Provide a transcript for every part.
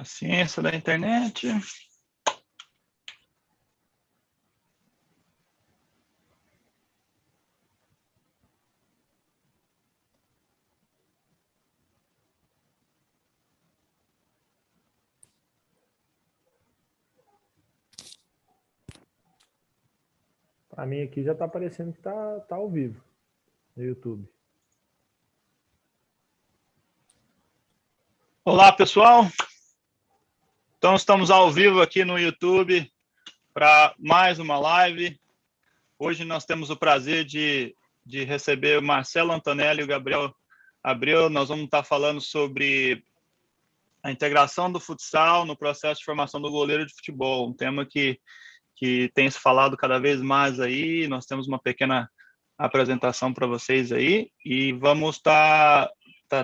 Paciência da internet. Para mim aqui já está aparecendo que tá ao vivo no YouTube. Olá, pessoal. Então, estamos ao vivo aqui no YouTube para mais uma live. Hoje nós temos o prazer de receber o Marcelo Antonelli e o Gabriel Abreu. Nós vamos estar falando sobre a integração do futsal no processo de formação do goleiro de futebol, um tema que tem se falado cada vez mais aí. Nós temos uma pequena apresentação para vocês aí e vamos estar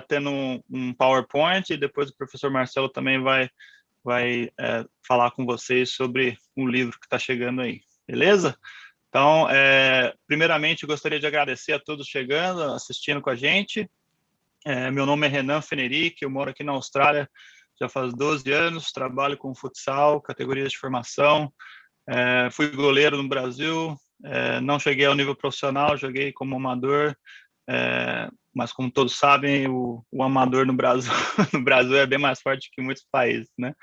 tendo um PowerPoint e depois o professor Marcelo também vai falar com vocês sobre um livro que está chegando aí, beleza? Então, primeiramente, eu gostaria de agradecer a todos chegando, assistindo com a gente. Meu nome é Renan Fenerick, eu moro aqui na Austrália já faz 12 anos, trabalho com futsal, categorias de formação, fui goleiro no Brasil, não cheguei ao nível profissional, joguei como amador, mas como todos sabem, o amador no Brasil, no Brasil é bem mais forte que em muitos países, né?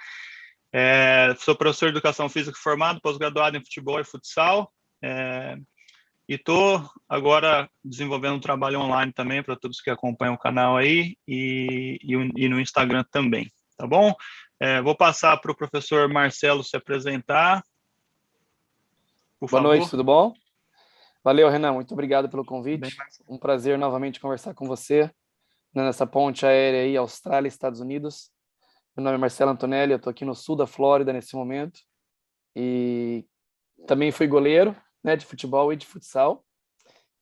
Sou professor de educação física formado, pós-graduado em futebol e futsal, e estou agora desenvolvendo um trabalho online também para todos que acompanham o canal aí e no Instagram também, tá bom? Vou passar para o professor Marcelo se apresentar. Por favor. Boa noite, tudo bom? Valeu, Renan, muito obrigado pelo convite. Um prazer novamente conversar com você nessa ponte aérea aí, Austrália e Estados Unidos. Meu nome é Marcelo Antonelli, eu estou aqui no sul da Flórida nesse momento e também fui goleiro, né, de futebol e de futsal,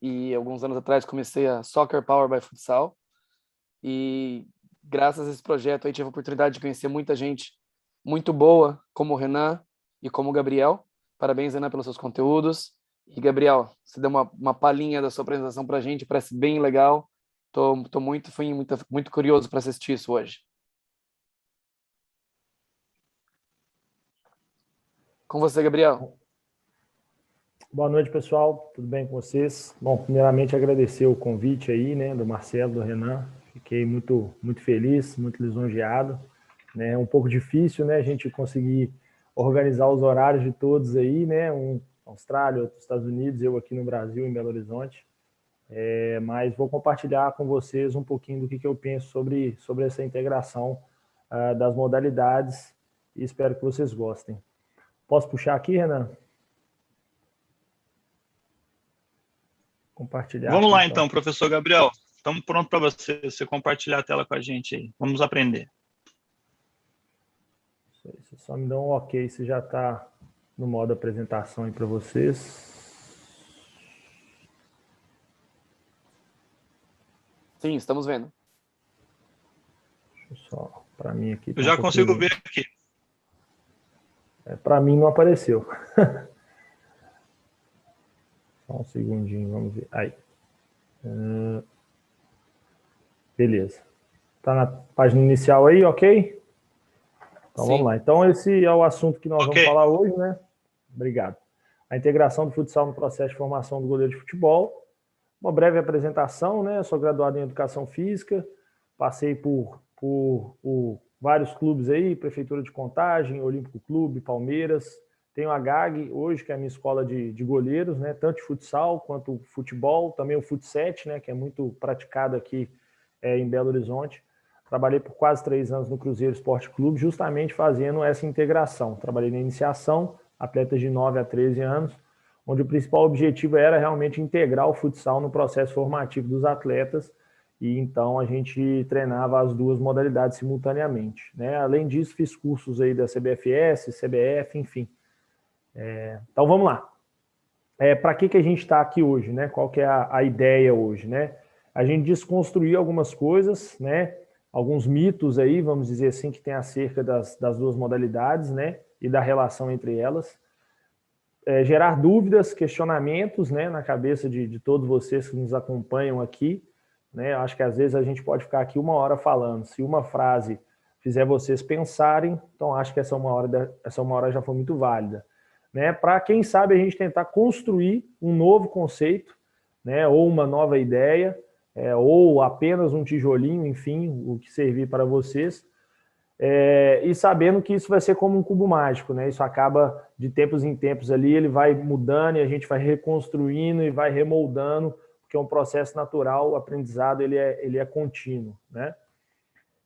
e alguns anos atrás comecei a Soccer Power by Futsal, e graças a esse projeto aí tive a oportunidade de conhecer muita gente muito boa, como o Renan e como o Gabriel. Parabéns, Renan, pelos seus conteúdos. E, Gabriel, você deu uma palhinha da sua apresentação para a gente, parece bem legal. Tô muito curioso para assistir isso hoje. Com você, Gabriel. Boa noite, pessoal. Tudo bem com vocês? Bom, primeiramente agradecer o convite aí, né, do Marcelo, do Renan. Fiquei muito feliz, muito lisonjeado. É um pouco difícil, né, a gente conseguir organizar os horários de todos aí, né, um na Austrália, outro nos Estados Unidos, eu aqui no Brasil, em Belo Horizonte. Mas vou compartilhar com vocês um pouquinho do que eu penso sobre essa integração das modalidades e espero que vocês gostem. Posso puxar aqui, Renan? Compartilhar. Vamos lá, então, professor Gabriel. Estamos prontos para você compartilhar a tela com a gente aí. Vamos aprender. Você só me dá um ok se já está no modo apresentação aí para vocês. Sim, estamos vendo. Deixa eu só, para mim aqui. Eu já consigo ver aqui. Para mim não apareceu. Só um segundinho, vamos ver. Aí. Beleza. Está na página inicial aí, ok? Então, vamos lá. Então, esse é o assunto que nós vamos falar hoje, né? Obrigado. A integração do futsal no processo de formação do goleiro de futebol. Uma breve apresentação, né? Eu sou graduado em Educação Física, passei por vários clubes aí, Prefeitura de Contagem, Olímpico Clube, Palmeiras. Tenho a GAG hoje, que é a minha escola de goleiros, né? Tanto de futsal quanto futebol, também o fut7, né? Que é muito praticado aqui em Belo Horizonte. Trabalhei por quase 3 anos no Cruzeiro Esporte Clube, justamente fazendo essa integração. Trabalhei na iniciação, atletas de 9 a 13 anos, onde o principal objetivo era realmente integrar o futsal no processo formativo dos atletas, e então a gente treinava as duas modalidades simultaneamente, né? Além disso, fiz cursos aí da CBFS, CBF, enfim. Então vamos lá. Para que a gente está aqui hoje, né? Qual que é a ideia hoje, né? A gente desconstruir algumas coisas, né? Alguns mitos aí, vamos dizer assim, que tem acerca das duas modalidades, né? E da relação entre elas. Gerar dúvidas, questionamentos, né? Na cabeça de todos vocês que nos acompanham aqui, né? Eu acho que às vezes a gente pode ficar aqui 1 hora falando. Se uma frase fizer vocês pensarem, então acho que essa uma hora já foi muito válida. Né? Para quem sabe a gente tentar construir um novo conceito, né? Ou uma nova ideia, ou apenas um tijolinho, enfim, o que servir para vocês, e sabendo que isso vai ser como um cubo mágico, né? Isso acaba de tempos em tempos ali, ele vai mudando e a gente vai reconstruindo e vai remoldando, porque é um processo natural, o aprendizado ele é contínuo, né?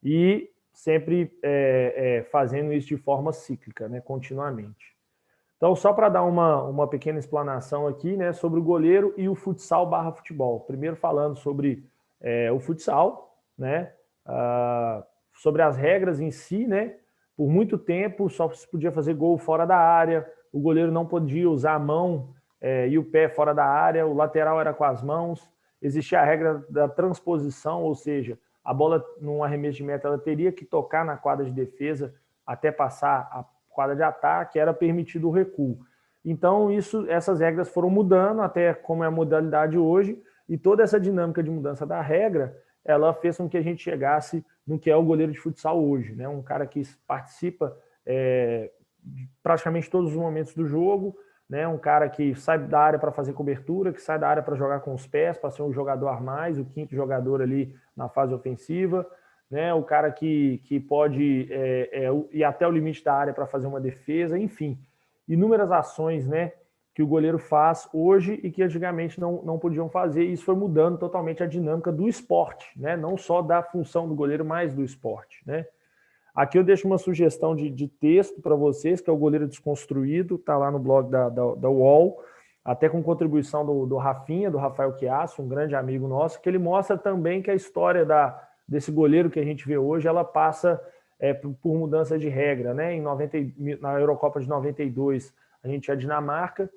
E sempre fazendo isso de forma cíclica, né? Continuamente. Então, só para dar uma pequena explanação aqui, né, sobre o goleiro e o futsal / futebol. Primeiro falando sobre o futsal, né, sobre as regras em si, né, por muito tempo só se podia fazer gol fora da área, o goleiro não podia usar a mão e o pé fora da área, o lateral era com as mãos, existia a regra da transposição, ou seja, a bola num arremesso de meta ela teria que tocar na quadra de defesa até passar a quadra de ataque, era permitido o recuo. Então, essas regras foram mudando até como é a modalidade hoje, e toda essa dinâmica de mudança da regra, ela fez com que a gente chegasse no que é o goleiro de futsal hoje, né? Um cara que participa de praticamente todos os momentos do jogo, né? Um cara que sai da área para fazer cobertura, que sai da área para jogar com os pés, para ser um jogador a mais, o quinto jogador ali na fase ofensiva, né, o cara que pode ir até o limite da área para fazer uma defesa, enfim, inúmeras ações, né, que o goleiro faz hoje e que antigamente não podiam fazer, e isso foi mudando totalmente a dinâmica do esporte, né, não só da função do goleiro, mas do esporte. Né. Aqui eu deixo uma sugestão de texto para vocês, que é o Goleiro Desconstruído, está lá no blog da UOL, até com contribuição do Rafinha, do Rafael Chiasso, um grande amigo nosso, que ele mostra também que a história desse goleiro que a gente vê hoje, ela passa por mudança de regra, né? Na Eurocopa de 92, a gente tinha a Dinamarca,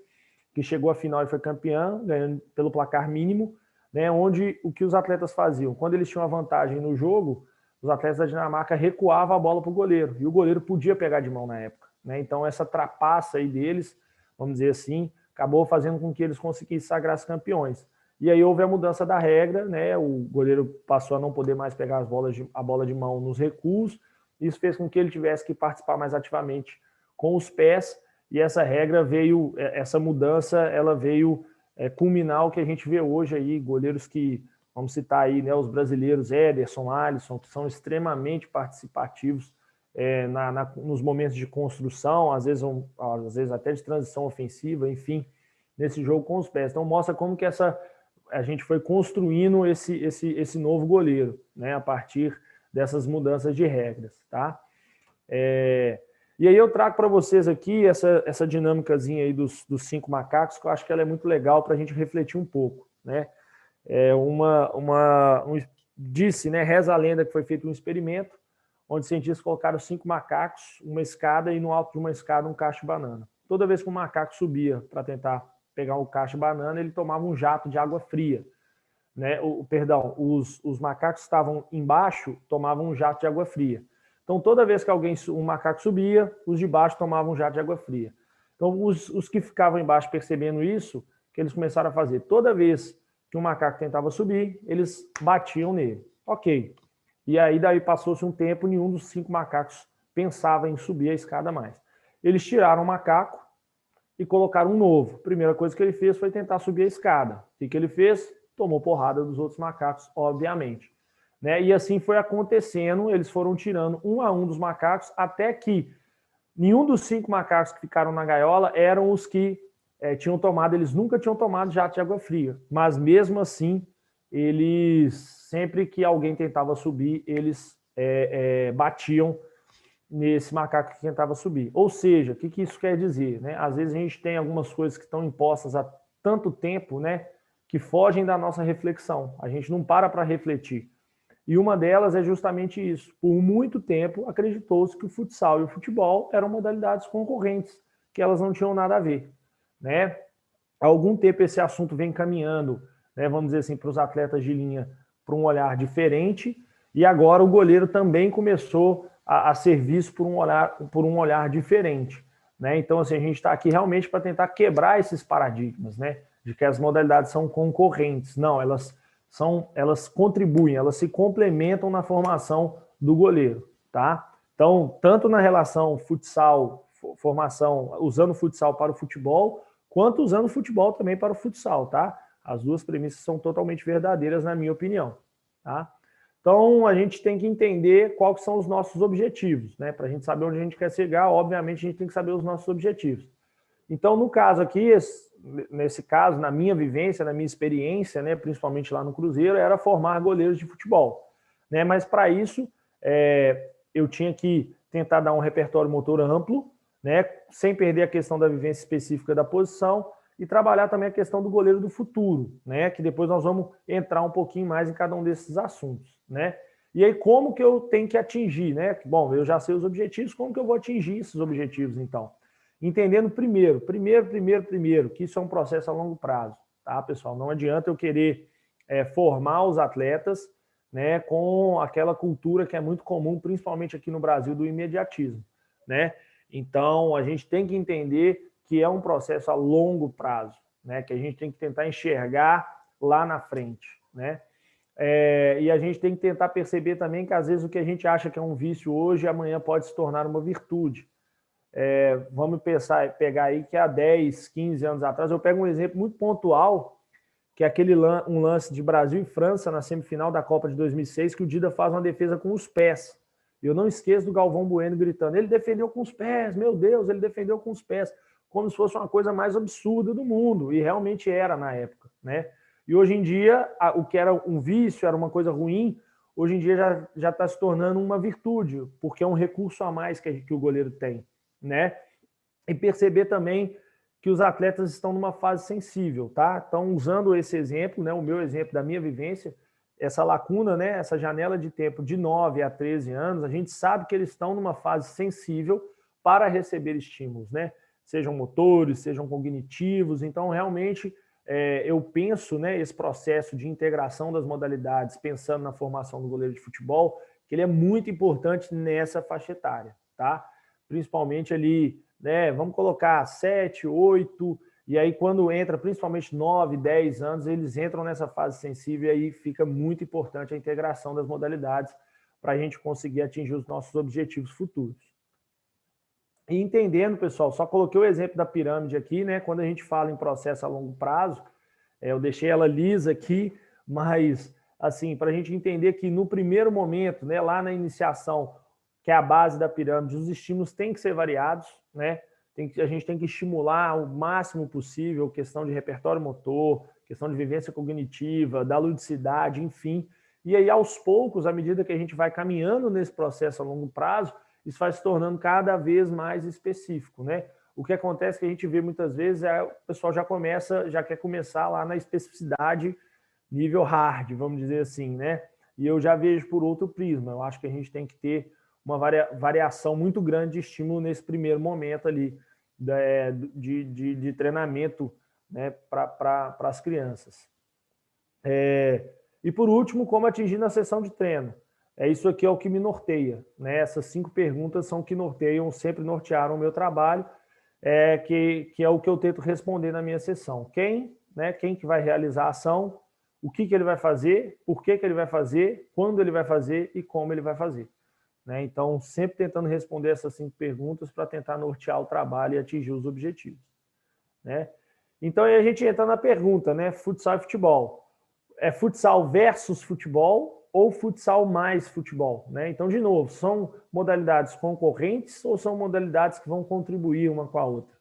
que chegou à final e foi campeã, ganhando pelo placar mínimo, né? Onde o que os atletas faziam? Quando eles tinham a vantagem no jogo, os atletas da Dinamarca recuavam a bola para o goleiro, e o goleiro podia pegar de mão na época, né? Então essa trapaça aí deles, vamos dizer assim, acabou fazendo com que eles conseguissem sagrar-se campeões. E aí houve a mudança da regra, né? O goleiro passou a não poder mais pegar a bola de mão nos recuos. Isso fez com que ele tivesse que participar mais ativamente com os pés. E essa regra veio, essa mudança, ela veio culminar o que a gente vê hoje aí, goleiros que, vamos citar aí, né, os brasileiros Ederson, Alisson, que são extremamente participativos nos momentos de construção, às vezes até de transição ofensiva, enfim, nesse jogo com os pés. Então mostra como que a gente foi construindo esse novo goleiro, né, a partir dessas mudanças de regras, tá? E aí eu trago para vocês aqui essa dinâmicazinha aí dos 5 macacos, que eu acho que ela é muito legal para a gente refletir um pouco, né? Disse, né, reza a lenda que foi feito um experimento, onde cientistas colocaram 5 macacos, uma escada, e no alto de uma escada um cacho de banana. Toda vez que um macaco subia para tentar pegar um cacho de banana, ele tomava um jato de água fria. Né? Os macacos que estavam embaixo tomavam um jato de água fria. Então, toda vez que um macaco subia, os de baixo tomavam um jato de água fria. Então, os que ficavam embaixo percebendo isso, que eles começaram a fazer, toda vez que um macaco tentava subir, eles batiam nele. Ok. E aí, daí passou-se um tempo, nenhum dos 5 macacos pensava em subir a escada mais. Eles tiraram o macaco e colocaram um novo. A primeira coisa que ele fez foi tentar subir a escada. O que ele fez? Tomou porrada dos outros macacos, obviamente. Né? E assim foi acontecendo, eles foram tirando um a um dos macacos, até que nenhum dos 5 macacos que ficaram na gaiola eram os que eles nunca tinham tomado jato de água fria, mas mesmo assim, sempre que alguém tentava subir, eles batiam nesse macaco que tentava subir. Ou seja, o que isso quer dizer? Né? Às vezes a gente tem algumas coisas que estão impostas há tanto tempo, né, que fogem da nossa reflexão. A gente não para refletir. E uma delas é justamente isso. Por muito tempo, acreditou-se que o futsal e o futebol eram modalidades concorrentes, que elas não tinham nada a ver. Né? Há algum tempo esse assunto vem caminhando, né, vamos dizer assim, para os atletas de linha, para um olhar diferente, e agora o goleiro também começou a ser visto por um olhar diferente. Né? Então, assim, a gente está aqui realmente para tentar quebrar esses paradigmas, né, de que as modalidades são concorrentes. Não, elas contribuem, elas se complementam na formação do goleiro. Tá? Então, tanto na relação futsal, formação, usando o futsal para o futebol, quanto usando o futebol também para o futsal, tá? As duas premissas são totalmente verdadeiras, na minha opinião, tá? Então, a gente tem que entender quais são os nossos objetivos, né? Para a gente saber onde a gente quer chegar, obviamente, a gente tem que saber os nossos objetivos. Então, no caso aqui, nesse caso, na minha vivência, na minha experiência, né, principalmente lá no Cruzeiro, era formar goleiros de futebol, né? Mas para isso, eu tinha que tentar dar um repertório motor amplo, né, sem perder a questão da vivência específica da posição e trabalhar também a questão do goleiro do futuro, né, que depois nós vamos entrar um pouquinho mais em cada um desses assuntos, né? E aí, como que eu tenho que atingir, né? Bom, eu já sei os objetivos, como que eu vou atingir esses objetivos, então? Entendendo primeiro, que isso é um processo a longo prazo, tá, pessoal? Não adianta eu querer formar os atletas, né, com aquela cultura que é muito comum, principalmente aqui no Brasil, do imediatismo, né? Então, a gente tem que entender que é um processo a longo prazo, né, que a gente tem que tentar enxergar lá na frente, né? E a gente tem que tentar perceber também que, às vezes, o que a gente acha que é um vício hoje, amanhã pode se tornar uma virtude. Vamos pegar aí que há 10, 15 anos atrás, eu pego um exemplo muito pontual, que é um lance de Brasil e França na semifinal da Copa de 2006, que o Dida faz uma defesa com os pés. Eu não esqueço do Galvão Bueno gritando, ele defendeu com os pés, meu Deus, ele defendeu com os pés, como se fosse uma coisa mais absurda do mundo, e realmente era na época, né? E hoje em dia, o que era um vício, era uma coisa ruim, hoje em dia já está se tornando uma virtude, porque é um recurso a mais que o goleiro tem, né? E perceber também que os atletas estão numa fase sensível, tá? Então, usando esse exemplo, né, o meu exemplo da minha vivência, essa lacuna, né, essa janela de tempo de 9 a 13 anos, a gente sabe que eles estão numa fase sensível para receber estímulos, né? Sejam motores, sejam cognitivos. Então, realmente, eu penso, né, esse processo de integração das modalidades, pensando na formação do goleiro de futebol, que ele é muito importante nessa faixa etária, tá? Principalmente ali, né, vamos colocar 7, 8, e aí quando entra principalmente 9, 10 anos, eles entram nessa fase sensível e aí fica muito importante a integração das modalidades para a gente conseguir atingir os nossos objetivos futuros. E entendendo, pessoal, só coloquei o exemplo da pirâmide aqui, né? Quando a gente fala em processo a longo prazo, eu deixei ela lisa aqui, mas assim, para a gente entender que no primeiro momento, né, lá na iniciação, que é a base da pirâmide, os estímulos têm que ser variados, né? A gente tem que estimular o máximo possível questão de repertório motor, questão de vivência cognitiva, da ludicidade, enfim. E aí, aos poucos, à medida que a gente vai caminhando nesse processo a longo prazo, isso vai se tornando cada vez mais específico, né? O que acontece que a gente vê muitas vezes é o pessoal já quer começar lá na especificidade nível hard, vamos dizer assim, né? E eu já vejo por outro prisma. Eu acho que a gente tem que ter uma variação muito grande de estímulo nesse primeiro momento ali de treinamento, né, para as crianças. E por último, como atingir na sessão de treino? Isso aqui é o que me norteia, né? Essas 5 perguntas são que norteiam, sempre nortearam o meu trabalho, que é o que eu tento responder na minha sessão. Quem que vai realizar a ação, o que ele vai fazer, por que ele vai fazer, quando ele vai fazer e como ele vai fazer. Né? Então, sempre tentando responder essas 5 perguntas para tentar nortear o trabalho e atingir os objetivos. Né? Então, aí a gente entra na pergunta, né? Futsal e futebol. É futsal versus futebol ou futsal mais futebol? Né? Então, de novo, são modalidades concorrentes ou são modalidades que vão contribuir uma com a outra?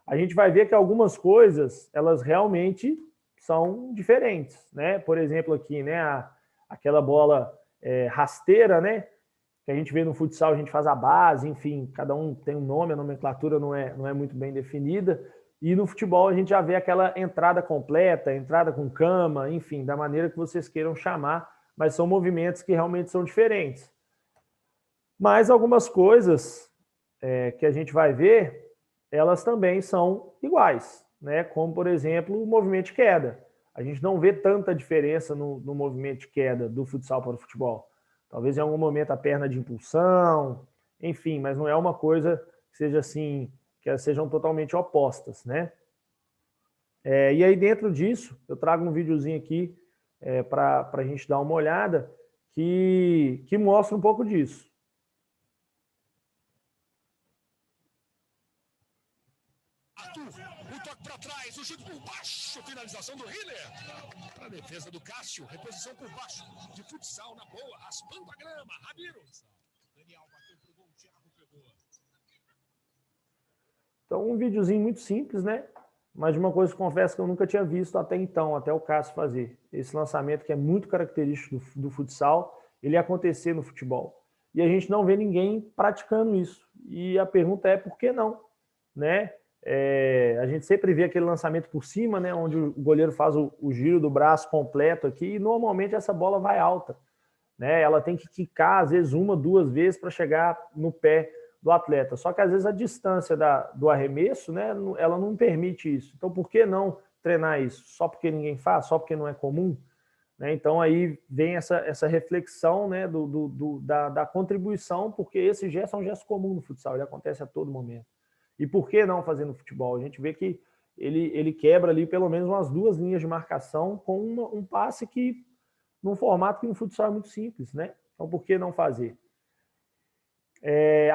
A gente vai ver que algumas coisas, elas realmente são diferentes. Né? Por exemplo, aqui, né? Aquela bola rasteira, né? Que a gente vê no futsal, a gente faz a base, enfim, cada um tem um nome, a nomenclatura não é muito bem definida. E no futebol a gente já vê aquela entrada completa, entrada com cama, enfim, da maneira que vocês queiram chamar, mas são movimentos que realmente são diferentes. Mas algumas coisas que a gente vai ver, elas também são iguais, né? Como, por exemplo, o movimento de queda. A gente não vê tanta diferença no movimento de queda do futsal para o futebol. Talvez em algum momento a perna de impulsão, enfim, mas não é uma coisa que seja assim, que elas sejam totalmente opostas, né? E aí dentro disso, eu trago um videozinho aqui para a gente dar uma olhada que mostra um pouco disso. trás, o chute por baixo, finalização do Hiller. Para a defesa do Cássio, reposição por baixo, de futsal na boa, raspando a grama, Ramiro. Daniel bateu pro gol, Thiago pegou. Então, um videozinho muito simples, né? Mas de uma coisa que confesso que eu nunca tinha visto até então, até o Cássio fazer. Esse lançamento que é muito característico do futsal, ele acontecer no futebol. E a gente não vê ninguém praticando isso. E a pergunta é, por que não? Né? A gente sempre vê aquele lançamento por cima, né? Onde o goleiro faz o giro do braço completo aqui, e normalmente essa bola vai alta. Né? Ela tem que quicar, às vezes, 1, 2 vezes para chegar no pé do atleta. Só que às vezes a distância do arremesso, né, ela não permite isso. Então por que não treinar isso? Só porque ninguém faz? Só porque não é comum? Né? Então aí vem essa reflexão, né, da contribuição, porque esse gesto é um gesto comum no futsal, ele acontece a todo momento. E por que não fazer no futebol? A gente vê que ele quebra ali pelo menos umas 2 linhas de marcação com um passe que, num formato que no futsal é muito simples, né? Então por que não fazer?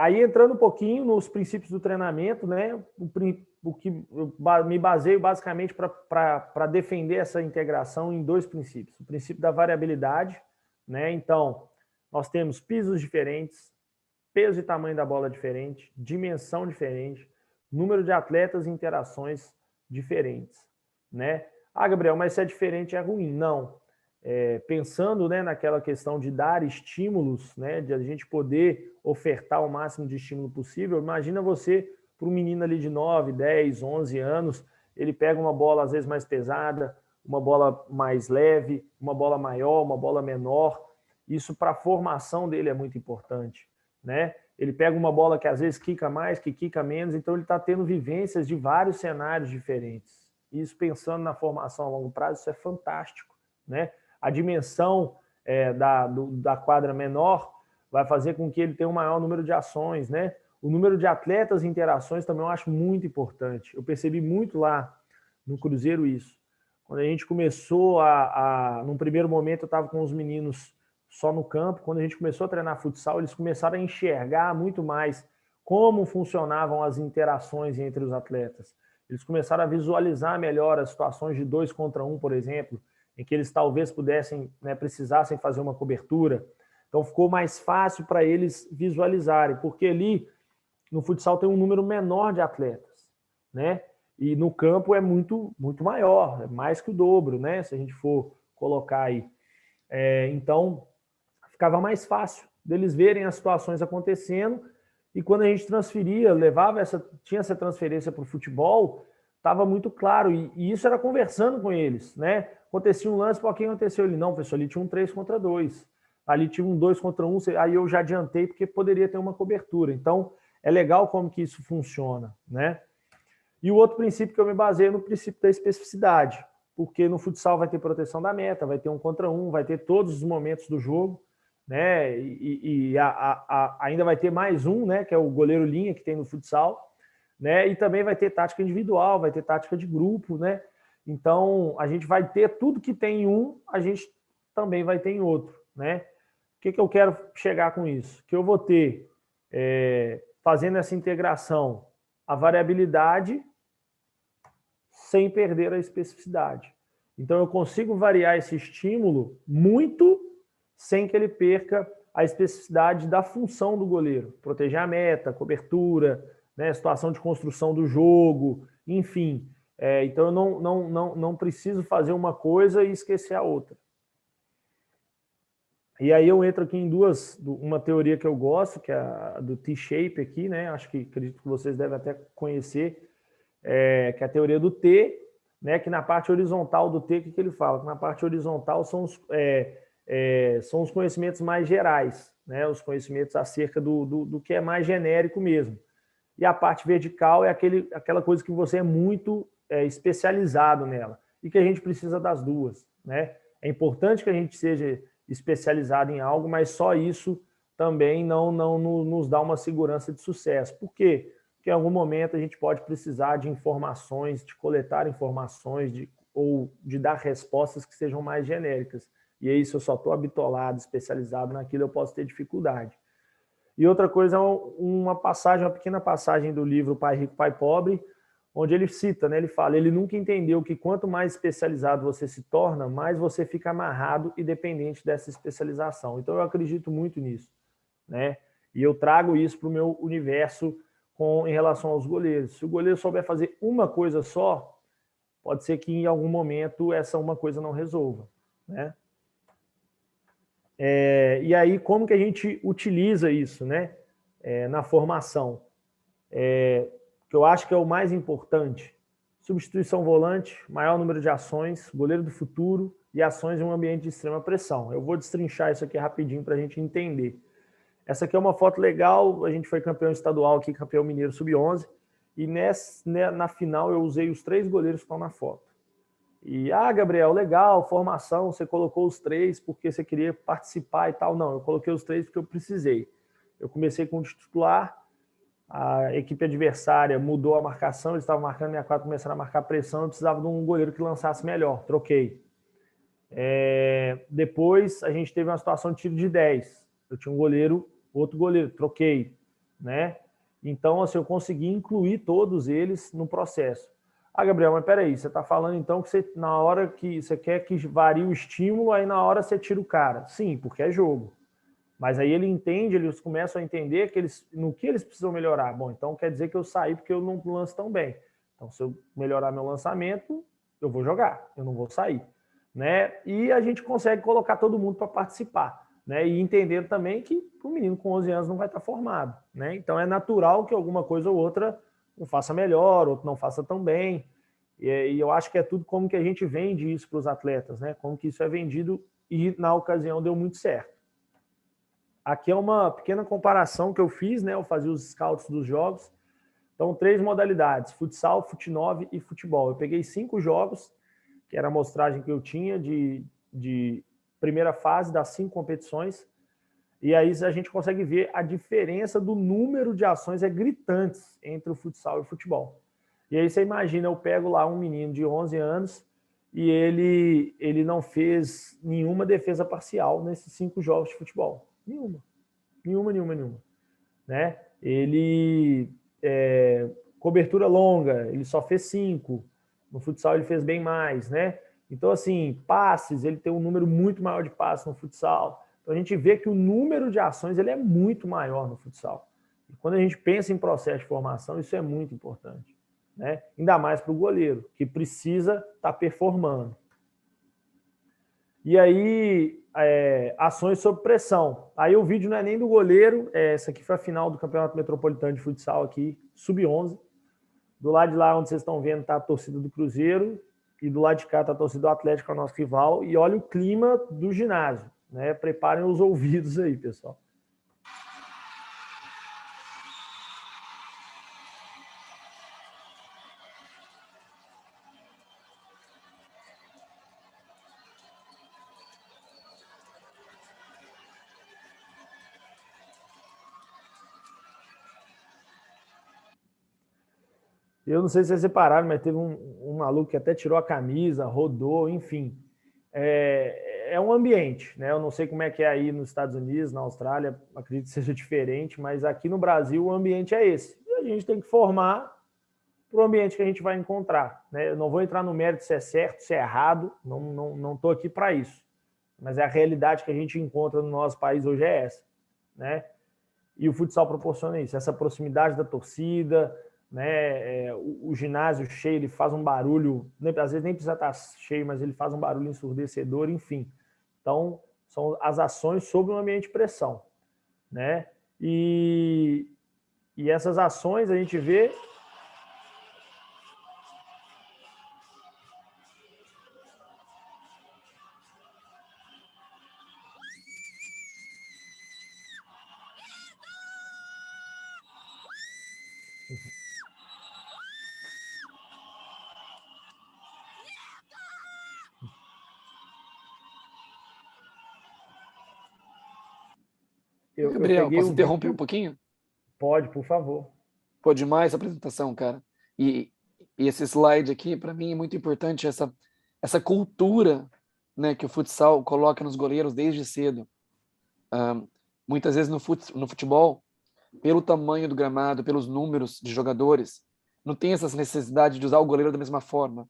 Aí entrando um pouquinho nos princípios do treinamento, né? O que eu me baseio basicamente para defender essa integração em 2 princípios. O princípio da variabilidade, né? Então, nós temos pisos diferentes, peso e tamanho da bola diferente, dimensão diferente, número de atletas e interações diferentes, né? Ah, Gabriel, mas se é diferente é ruim. Não. Pensando, né, naquela questão de dar estímulos, né, de a gente poder ofertar o máximo de estímulo possível, imagina você, para um menino ali de 9, 10, 11 anos, ele pega uma bola às vezes mais pesada, uma bola mais leve, uma bola maior, uma bola menor, isso para a formação dele é muito importante, né? Ele pega uma bola que às vezes quica mais, que quica menos, então ele está tendo vivências de vários cenários diferentes. Isso pensando na formação a longo prazo, isso é fantástico, né? A dimensão da quadra menor vai fazer com que ele tenha um maior número de ações, né? O número de atletas e interações também eu acho muito importante. Eu percebi muito lá no Cruzeiro isso. Quando a gente começou num primeiro momento eu estava com os meninos só no campo, quando a gente começou a treinar futsal, eles começaram a enxergar muito mais como funcionavam as interações entre os atletas. Eles começaram a visualizar melhor as situações de 2 contra 1, por exemplo, em que eles talvez pudessem, né, precisassem fazer uma cobertura. Então ficou mais fácil para eles visualizarem, porque ali no futsal tem um número menor de atletas, né? E no campo é muito, muito maior, é mais que o dobro, né? Se a gente for colocar aí. Então ficava mais fácil deles verem as situações acontecendo, e quando a gente transferia, tinha essa transferência para o futebol, estava muito claro, e isso era conversando com eles, né? Acontecia um lance, por que aconteceu? Ele, não, professor, ali tinha um 3 contra 2, ali tinha um 2 contra 1, aí eu já adiantei porque poderia ter uma cobertura. Então, é legal como que isso funciona, né? E o outro princípio que eu me baseio é no princípio da especificidade, porque no futsal vai ter proteção da meta, vai ter 1 contra 1, vai ter todos os momentos do jogo, né? Ainda vai ter mais um, né? Que é o goleiro linha que tem no futsal, né? E também vai ter tática individual, vai ter tática de grupo, né? Então, a gente vai ter tudo que tem em um, a gente também vai ter em outro, né? O que eu quero chegar com isso? Que eu vou ter, fazendo essa integração, a variabilidade sem perder a especificidade. Então, eu consigo variar esse estímulo muito sem que ele perca a especificidade da função do goleiro. Proteger a meta, cobertura, né, situação de construção do jogo, enfim. Então, eu não preciso fazer uma coisa e esquecer a outra. E aí eu entro aqui em uma teoria que eu gosto, que é a do T-shape aqui, né? Acredito que vocês devem até conhecer, que é a teoria do T, né? Que na parte horizontal do T, o que ele fala? Que na parte horizontal são os conhecimentos mais gerais, né? Os conhecimentos acerca do que é mais genérico mesmo. E a parte vertical é aquela coisa que você é muito especializado nela, e que a gente precisa das duas, né? É importante que a gente seja especializado em algo, mas só isso também não nos dá uma segurança de sucesso. Por quê? Porque em algum momento a gente pode precisar de informações, de coletar informações, ou de dar respostas que sejam mais genéricas. E aí, se eu só estou habitolado, especializado naquilo, eu posso ter dificuldade. E outra coisa é uma pequena passagem do livro Pai Rico, Pai Pobre, onde ele cita, né, ele fala, ele nunca entendeu que quanto mais especializado você se torna, mais você fica amarrado e dependente dessa especialização. Então eu acredito muito nisso, né? E eu trago isso para o meu universo em relação aos goleiros. Se o goleiro souber fazer uma coisa só, pode ser que em algum momento essa uma coisa não resolva, né? E aí, como que a gente utiliza isso, né? Na formação? Que eu acho que é o mais importante. Substituição volante, maior número de ações, goleiro do futuro e ações em um ambiente de extrema pressão. Eu vou destrinchar isso aqui rapidinho para a gente entender. Essa aqui é uma foto legal, a gente foi campeão estadual aqui, campeão mineiro sub-11, e na final eu usei os 3 goleiros que estão na foto. E, Gabriel, legal, formação, você colocou os 3 porque você queria participar e tal. Não, eu coloquei os 3 porque eu precisei. Eu comecei com o titular, a equipe adversária mudou a marcação, eles estavam marcando 64, começaram a marcar pressão, eu precisava de um goleiro que lançasse melhor, troquei. Depois a gente teve uma situação de tiro de 10, eu tinha um goleiro, outro goleiro, troquei, né? Então, assim, eu consegui incluir todos eles no processo. Gabriel, mas peraí, você está falando então que você, na hora que você quer que varie o estímulo, aí na hora você tira o cara. Sim, porque é jogo. Mas aí eles começam a entender que no que eles precisam melhorar. Bom, então quer dizer que eu saí porque eu não lanço tão bem. Então, se eu melhorar meu lançamento, eu vou jogar, eu não vou sair, né? E a gente consegue colocar todo mundo para participar, né? E entendendo também que o menino com 11 anos não vai estar formado, né? Então é natural que alguma coisa ou outra um faça melhor, outro não faça tão bem. E eu acho que é tudo como que a gente vende isso para os atletas, né? Como que isso é vendido e na ocasião deu muito certo. Aqui é uma pequena comparação que eu fiz, né? Eu fazia os scouts dos jogos. Então, 3 modalidades, futsal, fut9 e futebol. Eu peguei 5 jogos, que era a amostragem que eu tinha de primeira fase das 5 competições. E aí a gente consegue ver a diferença do número de ações gritantes entre o futsal e o futebol. E aí você imagina, eu pego lá um menino de 11 anos e ele não fez nenhuma defesa parcial nesses 5 jogos de futebol. Nenhuma. Né? Ele, cobertura longa, ele só fez 5. No futsal ele fez bem mais, né? Então, assim, passes, ele tem um número muito maior de passes no futsal. Então, a gente vê que o número de ações ele é muito maior no futsal. E quando a gente pensa em processo de formação, isso é muito importante, né? Ainda mais para o goleiro, que precisa estar performando. E aí, ações sob pressão. Aí o vídeo não é nem do goleiro, essa aqui foi a final do Campeonato Metropolitano de Futsal aqui, sub-11. Do lado de lá, onde vocês estão vendo, está a torcida do Cruzeiro, e do lado de cá está a torcida do Atlético, que é o nosso rival, e olha o clima do ginásio, né? Preparem os ouvidos aí, pessoal. Eu não sei se vocês repararam, mas teve um maluco que até tirou a camisa, rodou, enfim. É um ambiente, né? Eu não sei como é que é aí nos Estados Unidos, na Austrália, acredito que seja diferente, mas aqui no Brasil o ambiente é esse. E a gente tem que formar para o ambiente que a gente vai encontrar, né? Eu não vou entrar no mérito se é certo, se é errado, não estou aqui para isso. Mas é a realidade que a gente encontra no nosso país hoje é essa, né? E o futsal proporciona isso, essa proximidade da torcida, né? O ginásio cheio, ele faz um barulho, às vezes nem precisa estar cheio, mas ele faz um barulho ensurdecedor, enfim. Então, são as ações sobre um ambiente de pressão, né? E essas ações a gente vê... Gabriel, posso interromper um pouquinho? Pode, por favor. Pô, demais a apresentação, cara. E esse slide aqui, para mim, é muito importante, essa cultura, né, que o futsal coloca nos goleiros desde cedo. Muitas vezes no futebol, pelo tamanho do gramado, pelos números de jogadores, não tem essa necessidade de usar o goleiro da mesma forma.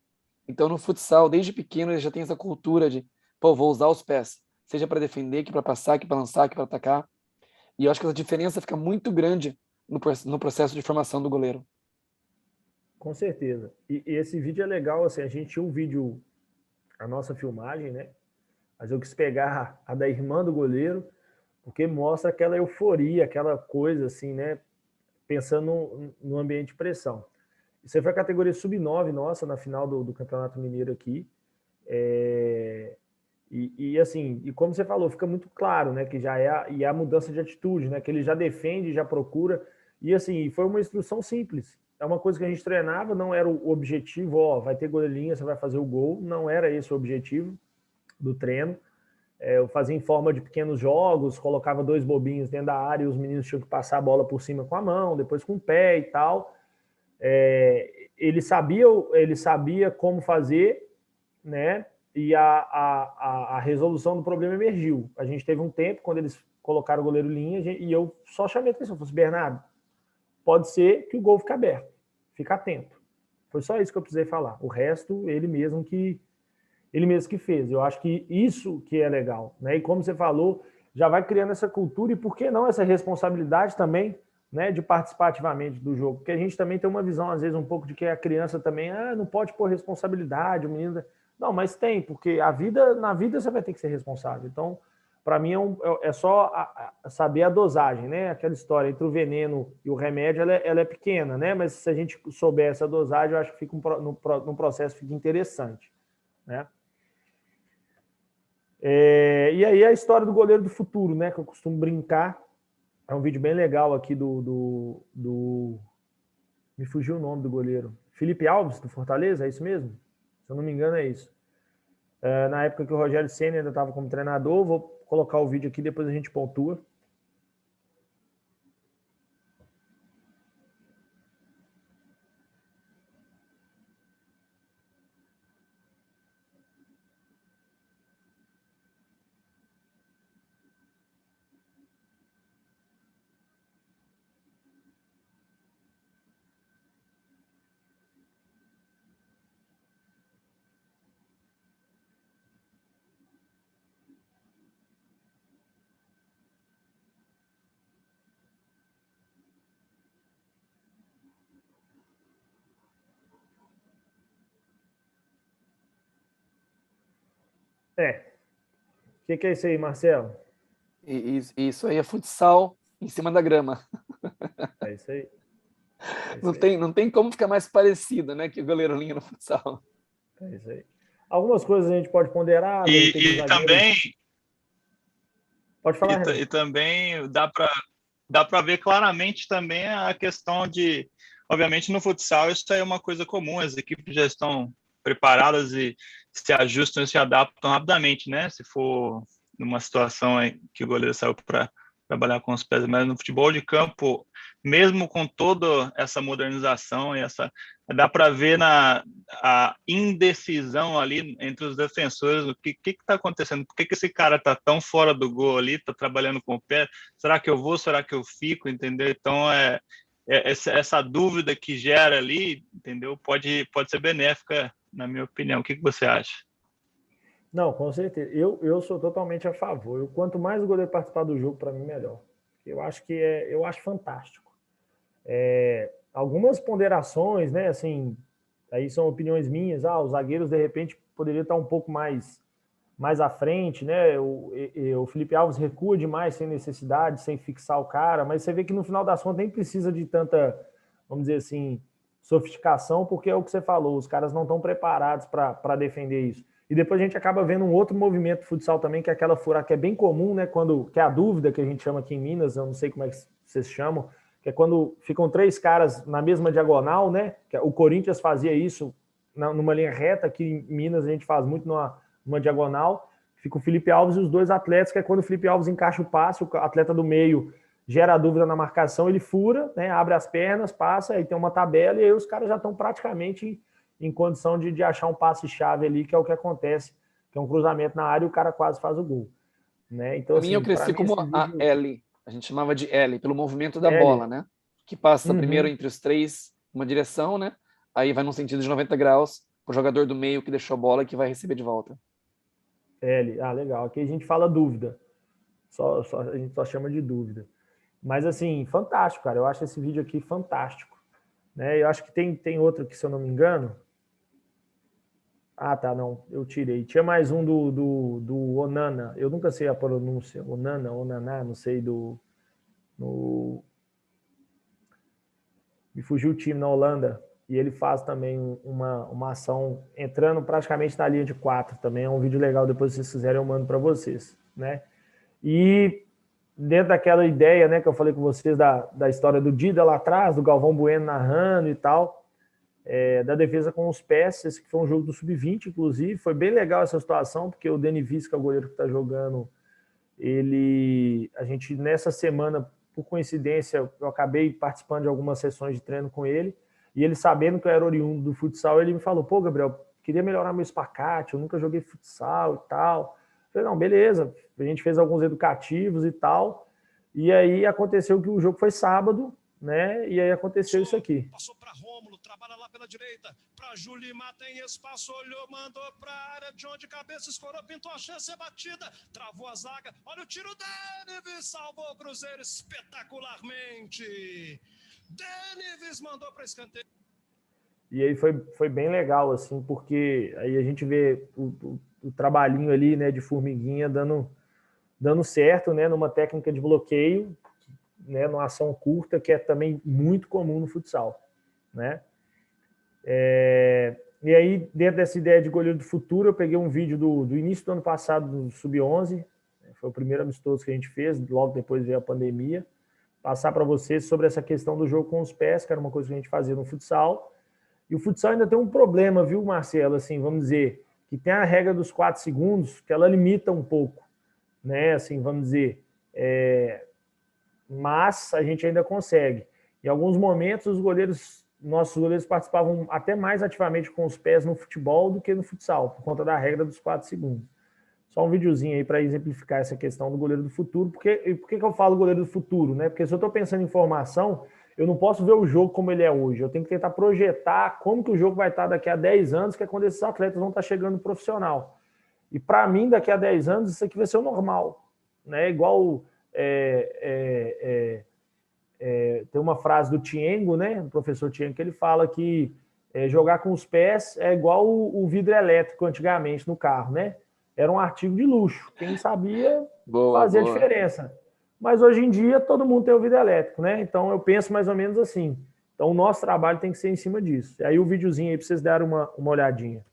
Então, no futsal, desde pequeno, ele já tem essa cultura de, pô, vou usar os pés, seja para defender, que para passar, que para lançar, que para atacar. E eu acho que essa diferença fica muito grande no processo de formação do goleiro. Com certeza. E esse vídeo é legal, assim, a gente tinha um vídeo, a nossa filmagem, né? Mas eu quis pegar a da irmã do goleiro, porque mostra aquela euforia, aquela coisa assim, né? Pensando no ambiente de pressão. Isso aí foi a categoria sub-9 nossa, na final do Campeonato Mineiro aqui. Assim, e como você falou, fica muito claro, né? Que já é a mudança de atitude, né? Que ele já defende, já procura. E assim, foi uma instrução simples. É uma coisa que a gente treinava, não era o objetivo, ó, vai ter goleirinha, você vai fazer o gol. Não era esse o objetivo do treino. Eu fazia em forma de pequenos jogos, colocava 2 bobinhos dentro da área e os meninos tinham que passar a bola por cima com a mão, depois com o pé e tal. Ele sabia como fazer, né? E a resolução do problema emergiu. A gente teve um tempo, quando eles colocaram o goleiro linha, e eu só chamei a atenção, falei assim, Bernardo, pode ser que o gol fique aberto, fica atento. Foi só isso que eu precisei falar. O resto, ele mesmo que fez. Eu acho que isso que é legal, né? E como você falou, já vai criando essa cultura e por que não essa responsabilidade também, né, de participar ativamente do jogo? Porque a gente também tem uma visão, às vezes, um pouco de que a criança também, não pode pôr responsabilidade, o menino... Não, mas tem, porque na vida você vai ter que ser responsável. Então, para mim, é só saber a dosagem, né? Aquela história entre o veneno e o remédio, ela é pequena, né? Mas se a gente souber essa dosagem, eu acho que fica no processo fica interessante, né? E aí a história do goleiro do futuro, né? Que eu costumo brincar. É um vídeo bem legal aqui me fugiu o nome do goleiro. Felipe Alves, do Fortaleza, é isso mesmo? Se eu não me engano, é isso. Na época que o Rogério Ceni ainda estava como treinador, vou colocar o vídeo aqui, depois a gente pontua. O que é isso aí, Marcelo? Isso aí é futsal em cima da grama. É isso aí. Não tem como ficar mais parecido, né, que o goleiro linha no futsal. É isso aí. Algumas coisas a gente pode ponderar. E também... Pode falar, e também dá para ver claramente também a questão de... Obviamente, no futsal, isso aí é uma coisa comum. As equipes já estão preparadas e se ajustam e se adaptam rapidamente, né? Se for numa situação em que o goleiro saiu para trabalhar com os pés, mas no futebol de campo, mesmo com toda essa modernização e dá para ver a indecisão ali entre os defensores, o que está acontecendo, por que esse cara está tão fora do gol ali, está trabalhando com o pé, será que eu vou, será que eu fico, entendeu? Então essa dúvida que gera ali, entendeu? Pode ser benéfica, na minha opinião. O que você acha? Não, com certeza. Eu sou totalmente a favor. Quanto mais o goleiro participar do jogo, para mim, melhor. Eu acho fantástico. Algumas ponderações, né? Assim, aí são opiniões minhas. Os zagueiros, de repente, poderiam estar um pouco mais à frente, né? O Felipe Alves recua demais sem necessidade, sem fixar o cara, mas você vê que no final das contas nem precisa de tanta, vamos dizer assim, sofisticação, porque é o que você falou, os caras não estão preparados para defender isso. E depois a gente acaba vendo um outro movimento de futsal também, que é aquela furada que é bem comum, né? Que é a dúvida que a gente chama aqui em Minas, eu não sei como é que vocês chamam, que é quando ficam 3 caras na mesma diagonal, né? O Corinthians fazia isso numa linha reta, aqui em Minas a gente faz muito numa diagonal, fica o Felipe Alves e os 2 atletas, que é quando o Felipe Alves encaixa o passe, o atleta do meio gera a dúvida na marcação, ele fura, né, abre as pernas, passa, aí tem uma tabela, e aí os caras já estão praticamente em condição de achar um passe-chave ali, que é o que acontece, que é um cruzamento na área e o cara quase faz o gol. Né? Então, assim, eu cresci como a L, a gente chamava de L, pelo movimento da bola, né? Que passa primeiro entre os 3 uma direção, né? Aí vai num sentido de 90 graus pro jogador do meio que deixou a bola que vai receber de volta. Legal. Aqui a gente fala dúvida. A gente só chama de dúvida. Mas, assim, fantástico, cara. Eu acho esse vídeo aqui fantástico. Né? Eu acho que tem outro aqui, se eu não me engano. Ah, tá, não. Eu tirei. Tinha mais um do Onana. Eu nunca sei a pronúncia. Onaná, não sei Me fugiu o time na Holanda. E ele faz também uma ação entrando praticamente na linha de 4 também. É um vídeo legal, depois se vocês quiserem eu mando para vocês, né? E dentro daquela ideia, né, que eu falei com vocês da história do Dida lá atrás, do Galvão Bueno narrando e tal, da defesa com os pés, esse que foi um jogo do Sub-20, inclusive, foi bem legal essa situação, porque o Denis Visca, o goleiro que está jogando, a gente nessa semana, por coincidência, eu acabei participando de algumas sessões de treino com ele, e ele sabendo que eu era oriundo do futsal, ele me falou, pô, Gabriel, queria melhorar meu espacate, eu nunca joguei futsal e tal. Eu falei, não, beleza, a gente fez alguns educativos e tal, e aí aconteceu que o jogo foi sábado, né, e aí aconteceu isso aqui. Passou para Rômulo, trabalha lá pela direita, para Julimar, tem espaço, olhou, mandou para a área, John de cabeça, escorou, pintou a chance, é batida, travou a zaga, olha o tiro Denis, salvou o Cruzeiro espetacularmente. Denis mandou para escanteio. E aí foi bem legal, assim, porque aí a gente vê o trabalhinho ali, né, de formiguinha dando certo, né, numa técnica de bloqueio, né, numa ação curta, que é também muito comum no futsal, né? E aí, dentro dessa ideia de goleiro do futuro, eu peguei um vídeo do início do ano passado, do Sub-11, foi o primeiro amistoso que a gente fez, logo depois veio a pandemia, passar para vocês sobre essa questão do jogo com os pés, que era uma coisa que a gente fazia no futsal. E o futsal ainda tem um problema, viu, Marcelo? Assim, vamos dizer, que tem a regra dos 4 segundos, que ela limita um pouco, né? Assim, vamos dizer, mas a gente ainda consegue. Em alguns momentos, nossos goleiros participavam até mais ativamente com os pés no futebol do que no futsal, por conta da regra dos 4 segundos. Só um videozinho aí para exemplificar essa questão do goleiro do futuro. Por que eu falo goleiro do futuro, né? Porque se eu estou pensando em formação, eu não posso ver o jogo como ele é hoje. Eu tenho que tentar projetar como que o jogo vai estar daqui a 10 anos, que é quando esses atletas vão estar chegando no profissional. E para mim, daqui a 10 anos, isso aqui vai ser o normal, né? Igual tem uma frase do Tiengo, né? O professor Tiengo, que ele fala que jogar com os pés é igual o vidro elétrico antigamente no carro, né? Era um artigo de luxo. Quem sabia fazia a diferença. Mas hoje em dia todo mundo tem o vidro elétrico, né? Então eu penso mais ou menos assim. Então o nosso trabalho tem que ser em cima disso. E aí o videozinho aí para vocês darem uma olhadinha.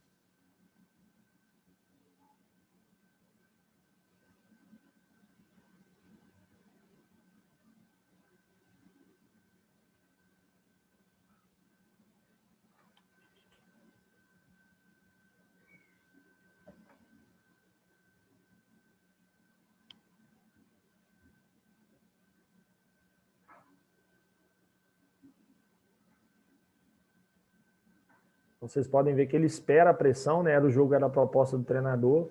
Vocês podem ver que ele espera a pressão, né? O jogo era a proposta do treinador,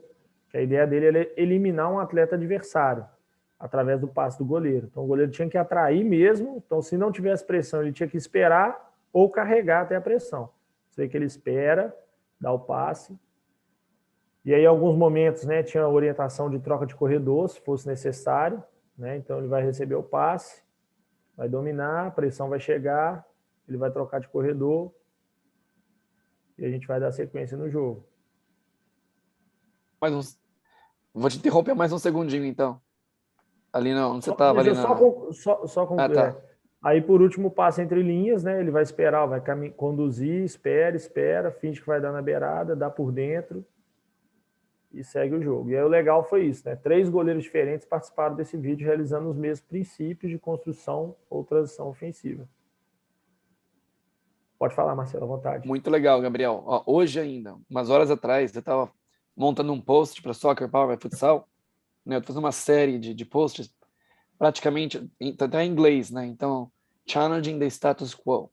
que a ideia dele era eliminar um atleta adversário através do passe do goleiro. Então o goleiro tinha que atrair mesmo, então se não tivesse pressão, ele tinha que esperar ou carregar até a pressão. Você vê que ele espera, dá o passe. E aí, em alguns momentos, né, tinha a orientação de troca de corredor, se fosse necessário, né? Então ele vai receber o passe, vai dominar, a pressão vai chegar, ele vai trocar de corredor, e a gente vai dar sequência no jogo. Vou te interromper mais um segundinho, então. Ali não, onde você estava ali Só concluir. Tá. Aí, por último, passa entre linhas, né? Ele vai esperar, vai conduzir, espera, finge que vai dar na beirada, dá por dentro e segue o jogo. E aí o legal foi isso, né? 3 goleiros diferentes participaram desse vídeo, realizando os mesmos princípios de construção ou transição ofensiva. Pode falar, Marcelo, à vontade. Muito legal, Gabriel. Ó, hoje ainda, umas horas atrás, eu estava montando um post para Soccer Power Futsal, né? Eu estou fazendo uma série de posts, praticamente, até em inglês, né? Então, challenging the status quo.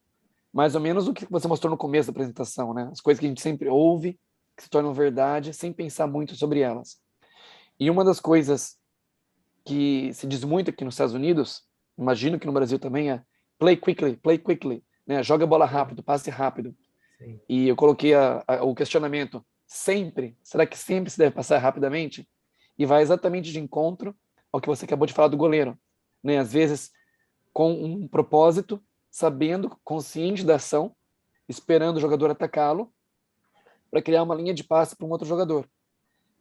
Mais ou menos o que você mostrou no começo da apresentação, né? As coisas que a gente sempre ouve, que se tornam verdade, sem pensar muito sobre elas. E uma das coisas que se diz muito aqui nos Estados Unidos, imagino que no Brasil também, é play quickly, né? Joga a bola rápido, passe rápido. Sim. E eu coloquei o questionamento, sempre? Será que sempre se deve passar rapidamente? E vai exatamente de encontro ao que você acabou de falar do goleiro, né? Às vezes com um propósito, sabendo, consciente da ação, esperando o jogador atacá-lo para criar uma linha de passe para um outro jogador.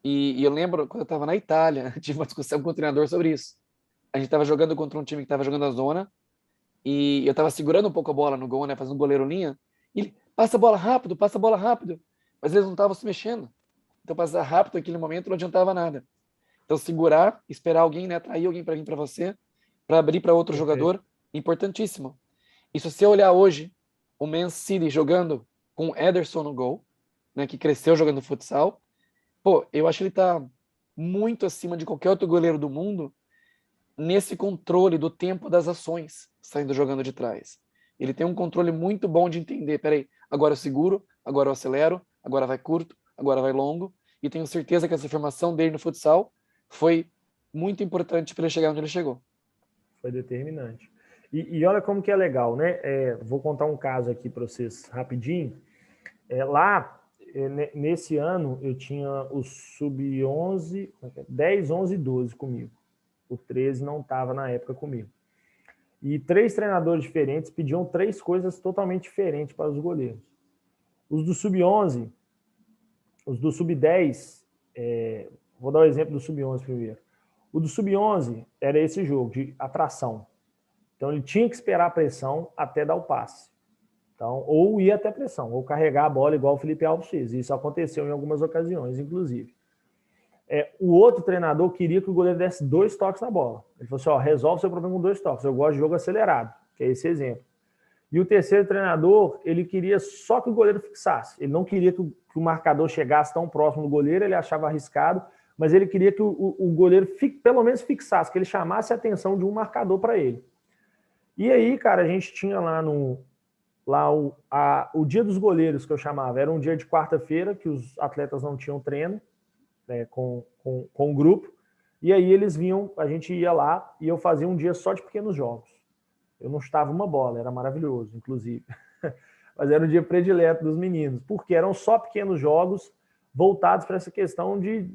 E eu lembro, quando eu estava na Itália, tive uma discussão com o treinador sobre isso. A gente estava jogando contra um time que estava jogando a zona e eu estava segurando um pouco a bola no gol, né, fazendo goleiro linha, e ele, passa a bola rápido, mas eles não estavam se mexendo. Então passar rápido naquele momento não adiantava nada. Então segurar, esperar alguém, né, atrair alguém para vir para você, para abrir para outro jogador, importantíssimo. E se você olhar hoje o Man City jogando com o Ederson no gol, né, que cresceu jogando futsal, pô, eu acho que ele tá muito acima de qualquer outro goleiro do mundo nesse controle do tempo das ações, saindo jogando de trás. Ele tem um controle muito bom de entender, peraí, agora eu seguro, agora eu acelero, agora vai curto, agora vai longo, e tenho certeza que essa formação dele no futsal foi muito importante para ele chegar onde ele chegou. Foi determinante. E olha como que é legal, né? Vou contar um caso aqui para vocês rapidinho. Nesse ano, eu tinha o sub-11, 10, 11 e 12 comigo. O 13 não estava na época comigo. E 3 treinadores diferentes pediam 3 coisas totalmente diferentes para os goleiros. Os do sub-11, os do sub-10, vou dar o exemplo do sub-11 primeiro. O do sub-11 era esse jogo de atração. Então ele tinha que esperar a pressão até dar o passe. Então, ou ir até pressão, ou carregar a bola igual o Felipe Alves fez. Isso aconteceu em algumas ocasiões, inclusive. O outro treinador queria que o goleiro desse 2 toques na bola. Ele falou assim, resolve seu problema com 2 toques. Eu gosto de jogo acelerado, que é esse exemplo. E o terceiro treinador, ele queria só que o goleiro fixasse. Ele não queria que o marcador chegasse tão próximo do goleiro, ele achava arriscado, mas ele queria que o goleiro pelo menos fixasse, que ele chamasse a atenção de um marcador para ele. E aí, cara, a gente tinha o dia dos goleiros, que eu chamava, era um dia de quarta-feira, que os atletas não tinham treino, né, com o grupo, e aí eles vinham, a gente ia lá, e eu fazia um dia só de pequenos jogos. Eu não chutava uma bola, era maravilhoso, inclusive. Mas era um dia predileto dos meninos, porque eram só pequenos jogos voltados para essa questão de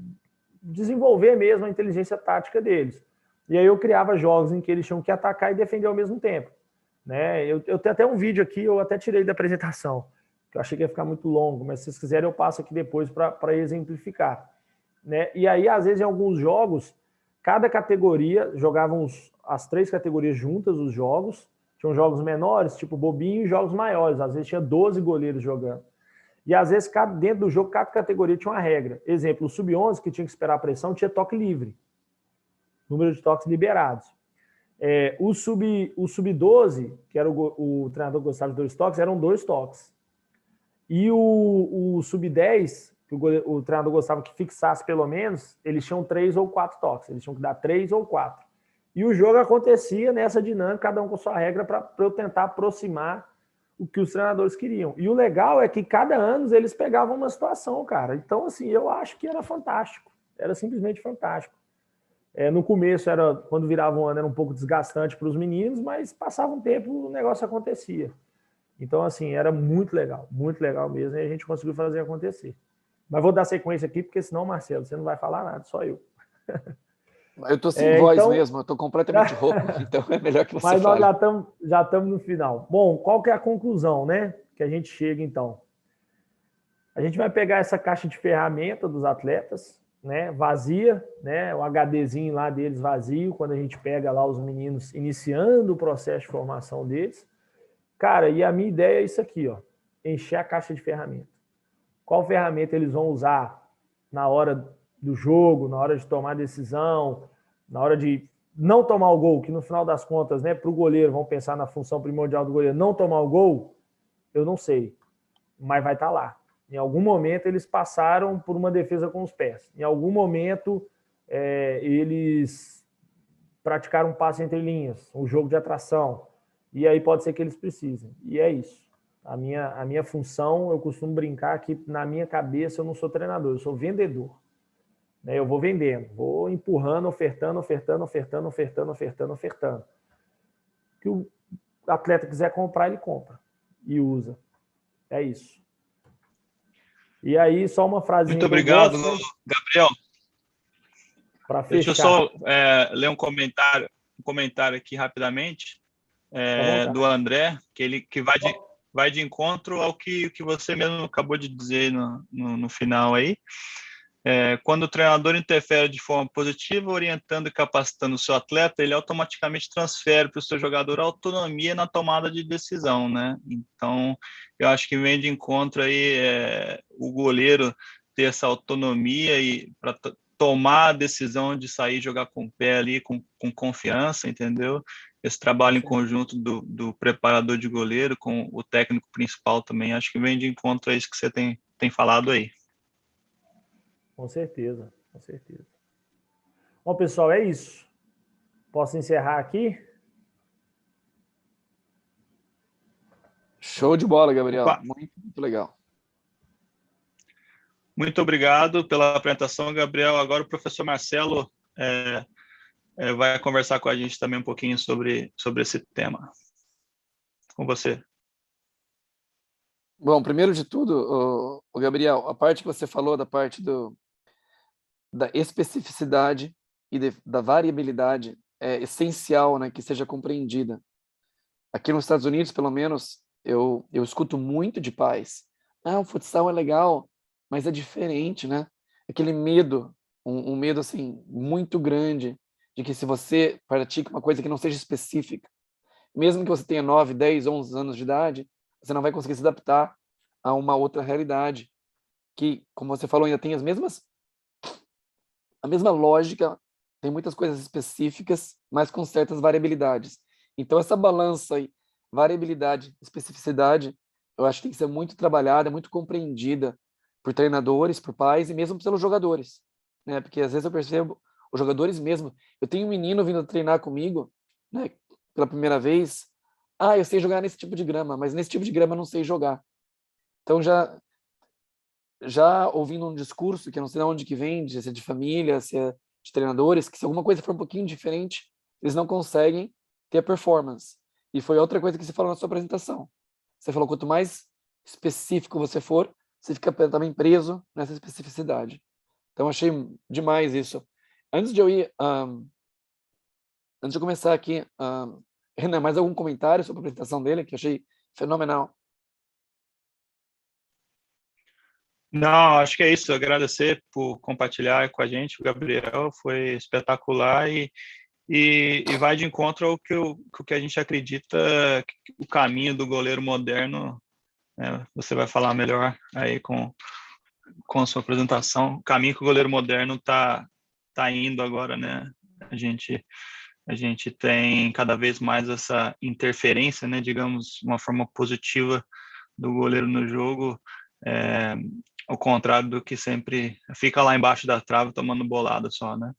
desenvolver mesmo a inteligência tática deles. E aí eu criava jogos em que eles tinham que atacar e defender ao mesmo tempo. Né? Eu tenho até um vídeo aqui, eu até tirei da apresentação, que eu achei que ia ficar muito longo, mas se vocês quiserem eu passo aqui depois para exemplificar. Né? E aí, às vezes, em alguns jogos, cada categoria, jogavam as 3 categorias juntas, os jogos, tinham jogos menores, tipo bobinho, e jogos maiores, às vezes tinha 12 goleiros jogando. E às vezes, dentro do jogo, cada categoria tinha uma regra. Exemplo, o sub-11, que tinha que esperar a pressão, tinha toque livre. Número de toques liberados. O sub-12, que era o treinador que gostava de 2 toques, eram 2 toques. E o sub-10, que o treinador gostava que fixasse pelo menos, eles tinham 3 ou 4 toques. Eles tinham que dar 3 ou 4. E o jogo acontecia nessa dinâmica, cada um com sua regra, para eu tentar aproximar o que os treinadores queriam. E o legal é que cada ano eles pegavam uma situação, cara. Então, assim, eu acho que era fantástico. Era simplesmente fantástico. No começo, quando virava um ano, era um pouco desgastante para os meninos, mas passava um tempo, o negócio acontecia. Então, assim, era muito legal mesmo, e a gente conseguiu fazer acontecer. Mas vou dar sequência aqui, porque senão, Marcelo, você não vai falar nada, só eu. Eu estou sem voz mesmo, eu estou completamente rouco, então é melhor que você fale. Mas nós já estamos no final. Bom, qual que é a conclusão, né? Que a gente chega, então. A gente vai pegar essa caixa de ferramenta dos atletas, né, vazia, né, o HDzinho lá deles vazio, quando a gente pega lá os meninos iniciando o processo de formação deles. Cara, e a minha ideia é isso aqui, ó, encher a caixa de ferramenta. Qual ferramenta eles vão usar na hora do jogo, na hora de tomar decisão, na hora de não tomar o gol, que no final das contas, né, para o goleiro, vamos pensar na função primordial do goleiro, não tomar o gol, eu não sei, mas vai estar lá. Em algum momento eles passaram por uma defesa com os pés. Em algum momento eles praticaram um passe entre linhas, um jogo de atração. E aí pode ser que eles precisem. E é isso. A minha função, eu costumo brincar que na minha cabeça eu não sou treinador, eu sou vendedor. Eu vou vendendo, vou empurrando, ofertando. O que o atleta quiser comprar, ele compra. e usa. É isso. E aí, só uma frasinha. Muito obrigado, Gabriel. Para fechar. Deixa eu só ler um comentário aqui rapidamente do André, que vai de encontro ao que você mesmo acabou de dizer no final aí. Quando o treinador interfere de forma positiva, orientando e capacitando o seu atleta, ele automaticamente transfere para o seu jogador autonomia na tomada de decisão, né? Então, eu acho que vem de encontro aí o goleiro ter essa autonomia e para tomar a decisão de sair jogar com o pé ali, com confiança, entendeu? Esse trabalho em conjunto do preparador de goleiro com o técnico principal também, acho que vem de encontro a isso que você tem falado aí. Com certeza, com certeza. Bom, pessoal, é isso. Posso encerrar aqui? Show de bola, Gabriel. Muito legal. Muito obrigado pela apresentação, Gabriel. Agora o professor Marcelo vai conversar com a gente também um pouquinho sobre esse tema. Com você. Bom, primeiro de tudo, o Gabriel, a parte que você falou da parte da especificidade e da variabilidade é essencial, né, que seja compreendida. Aqui nos Estados Unidos, pelo menos, eu escuto muito de pais. O futsal é legal, mas é diferente, né? Aquele medo, um medo assim muito grande de que se você pratica uma coisa que não seja específica, mesmo que você tenha 9, 10, 11 anos de idade, você não vai conseguir se adaptar a uma outra realidade que, como você falou, ainda tem a mesma lógica, tem muitas coisas específicas, mas com certas variabilidades. Então, essa balança aí, variabilidade, especificidade, eu acho que tem que ser muito trabalhada, muito compreendida por treinadores, por pais e mesmo pelos jogadores, né? Porque às vezes eu percebo, os jogadores mesmo, eu tenho um menino vindo treinar comigo, né, pela primeira vez, eu sei jogar nesse tipo de grama, mas nesse tipo de grama eu não sei jogar. Então, já ouvindo um discurso, que eu não sei de onde que vem, se é de família, se é de treinadores, que se alguma coisa for um pouquinho diferente, eles não conseguem ter performance. E foi outra coisa que você falou na sua apresentação. Você falou, quanto mais específico você for, você fica também preso nessa especificidade. Então, achei demais isso. Antes de começar aqui, Renan, mais algum comentário sobre a apresentação dele, que eu achei fenomenal? Não, acho que é isso. Agradecer por compartilhar com a gente, o Gabriel, foi espetacular e vai de encontro ao que a gente acredita, o caminho do goleiro moderno, né? Você vai falar melhor aí com a sua apresentação, o caminho que o goleiro moderno tá indo agora, né? A gente tem cada vez mais essa interferência, né? Digamos, uma forma positiva do goleiro no jogo, ao contrário do que sempre fica lá embaixo da trave tomando bolada só, né?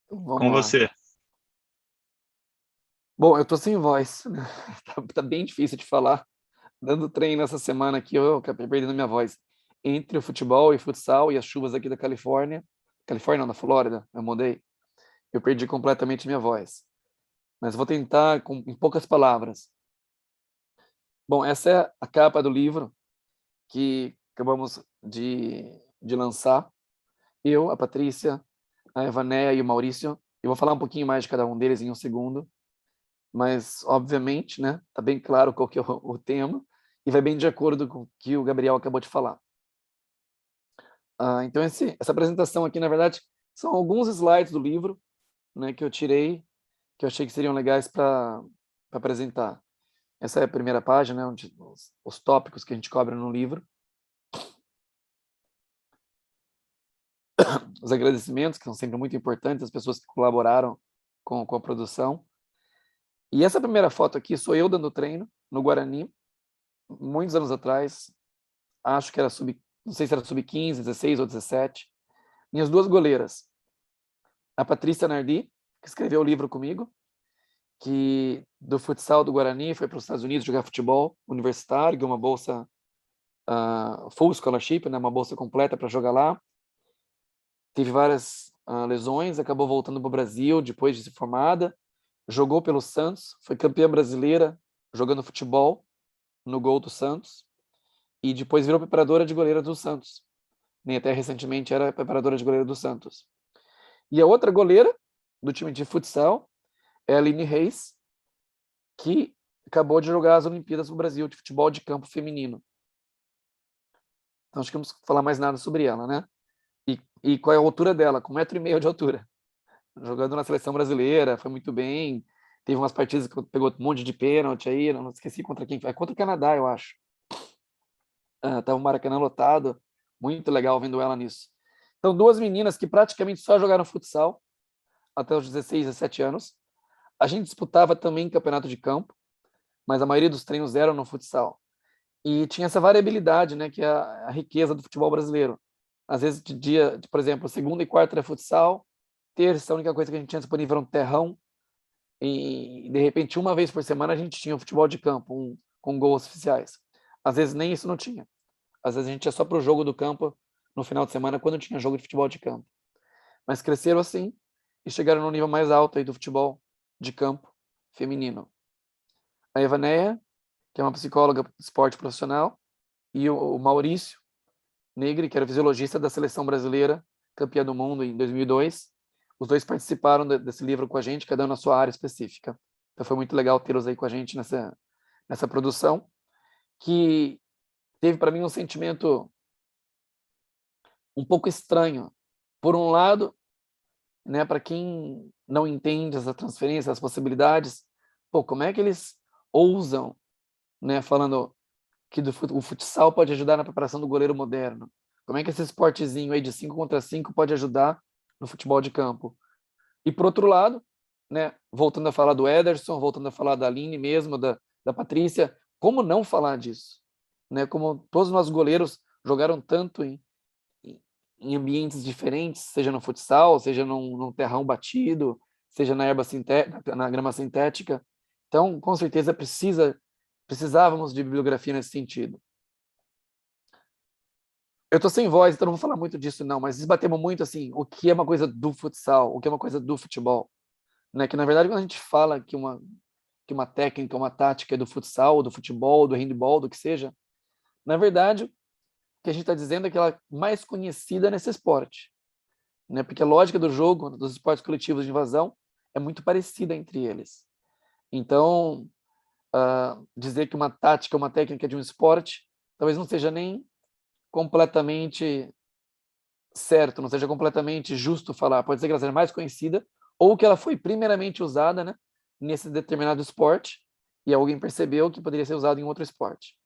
Com você. Bom, eu tô sem voz, né? Tá bem difícil de falar. Dando treino essa semana aqui, eu acabei perdendo minha voz. Entre o futebol e futsal e as chuvas aqui da Califórnia não, da Flórida, eu mudei, eu perdi completamente minha voz. Mas vou tentar em poucas palavras. Bom, essa é a capa do livro que acabamos de lançar. Eu, a Patrícia, a Evanéia e o Maurício. Eu vou falar um pouquinho mais de cada um deles em um segundo. Mas, obviamente, né, tá bem claro qual que é o tema e vai bem de acordo com o que o Gabriel acabou de falar. Então, essa apresentação aqui, na verdade, são alguns slides do livro, né, que eu tirei, que eu achei que seriam legais para apresentar. Essa é a primeira página, onde os tópicos que a gente cobre no livro. Os agradecimentos, que são sempre muito importantes, as pessoas que colaboraram com a produção. E essa primeira foto aqui sou eu dando treino no Guarani, muitos anos atrás, acho que era não sei se era sub-15, 16 ou 17. Minhas duas goleiras, a Patrícia Nardi, que escreveu o livro comigo, que do futsal do Guarani foi para os Estados Unidos jogar futebol universitário, ganhou uma bolsa full scholarship, né, uma bolsa completa para jogar lá. Teve várias lesões, acabou voltando para o Brasil depois de se formada, jogou pelo Santos, foi campeã brasileira jogando futebol no gol do Santos, e depois virou preparadora de goleira do Santos. Nem até recentemente era preparadora de goleira do Santos. E a outra goleira do time de futsal é a Aline Reis, que acabou de jogar as Olimpíadas no Brasil de futebol de campo feminino. Então acho que não vamos falar mais nada sobre ela, né? E qual é a altura dela? Com 1,5 m de altura. Jogando na seleção brasileira, foi muito bem. Teve umas partidas que pegou um monte de pênalti aí, não esqueci contra quem foi. Contra o Canadá, eu acho. Tava o Maracanã lotado. Muito legal vendo ela nisso. Então, 2 meninas que praticamente só jogaram futsal até os 16, 17 anos. A gente disputava também campeonato de campo, mas a maioria dos treinos eram no futsal. E tinha essa variabilidade, né, que é a riqueza do futebol brasileiro. Às vezes, por exemplo, segunda e quarta era futsal, terça, a única coisa que a gente tinha disponível era um terrão, e de repente, uma vez por semana, a gente tinha um futebol de campo, com gols oficiais. Às vezes, nem isso não tinha. Às vezes, a gente ia só para o jogo do campo no final de semana, quando tinha jogo de futebol de campo. Mas cresceram assim e chegaram no nível mais alto aí do futebol de campo feminino. A Evanéia, que é uma psicóloga de esporte profissional, e o Maurício Negri, que era fisiologista da seleção brasileira, campeã do mundo em 2002. Os dois participaram desse livro com a gente, cada um na sua área específica. Então foi muito legal tê-los aí com a gente nessa produção, que teve para mim um sentimento um pouco estranho. Por um lado, né, para quem não entende essa transferência, as possibilidades, como é que eles ousam, né, falando que o futsal pode ajudar na preparação do goleiro moderno? Como é que esse esportezinho aí de 5 contra 5 pode ajudar no futebol de campo? E por outro lado, né, voltando a falar do Ederson, voltando a falar da Aline mesmo, da Patrícia, como não falar disso? Né, como todos os nossos goleiros jogaram tanto em ambientes diferentes, seja no futsal, seja num terrão batido, seja na grama sintética. Então, com certeza, precisávamos de bibliografia nesse sentido. Eu estou sem voz, então não vou falar muito disso, não, mas debatemos muito assim, o que é uma coisa do futsal, o que é uma coisa do futebol. Né? Que, na verdade, quando a gente fala que uma técnica, uma tática é do futsal, do futebol, do handball, do que seja, na verdade, o que a gente está dizendo é que ela é mais conhecida nesse esporte. Né? Porque a lógica do jogo, dos esportes coletivos de invasão, é muito parecida entre eles. Então, dizer que uma tática, uma técnica de um esporte, talvez não seja nem completamente certo, não seja completamente justo falar. Pode ser que ela seja mais conhecida ou que ela foi primeiramente usada, né, nesse determinado esporte e alguém percebeu que poderia ser usado em outro esporte.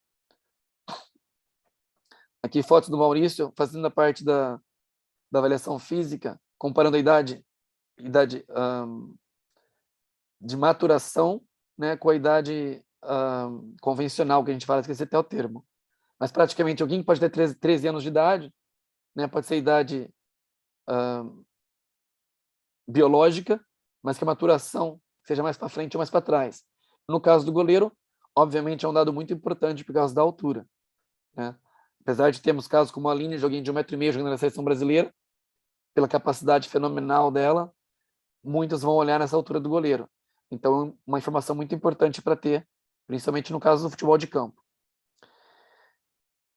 Aqui fotos do Maurício fazendo a parte da avaliação física, comparando a idade de maturação, né, com a idade convencional, que a gente fala, esqueci até o termo. Mas praticamente alguém pode ter 13 anos de idade, né, pode ser idade biológica, mas que a maturação seja mais para frente ou mais para trás. No caso do goleiro, obviamente é um dado muito importante por causa da altura. Né? Apesar de termos casos como a Aline, joguinho de 1,5 m jogando na seleção brasileira, pela capacidade fenomenal dela, muitos vão olhar nessa altura do goleiro. Então, uma informação muito importante para ter, principalmente no caso do futebol de campo.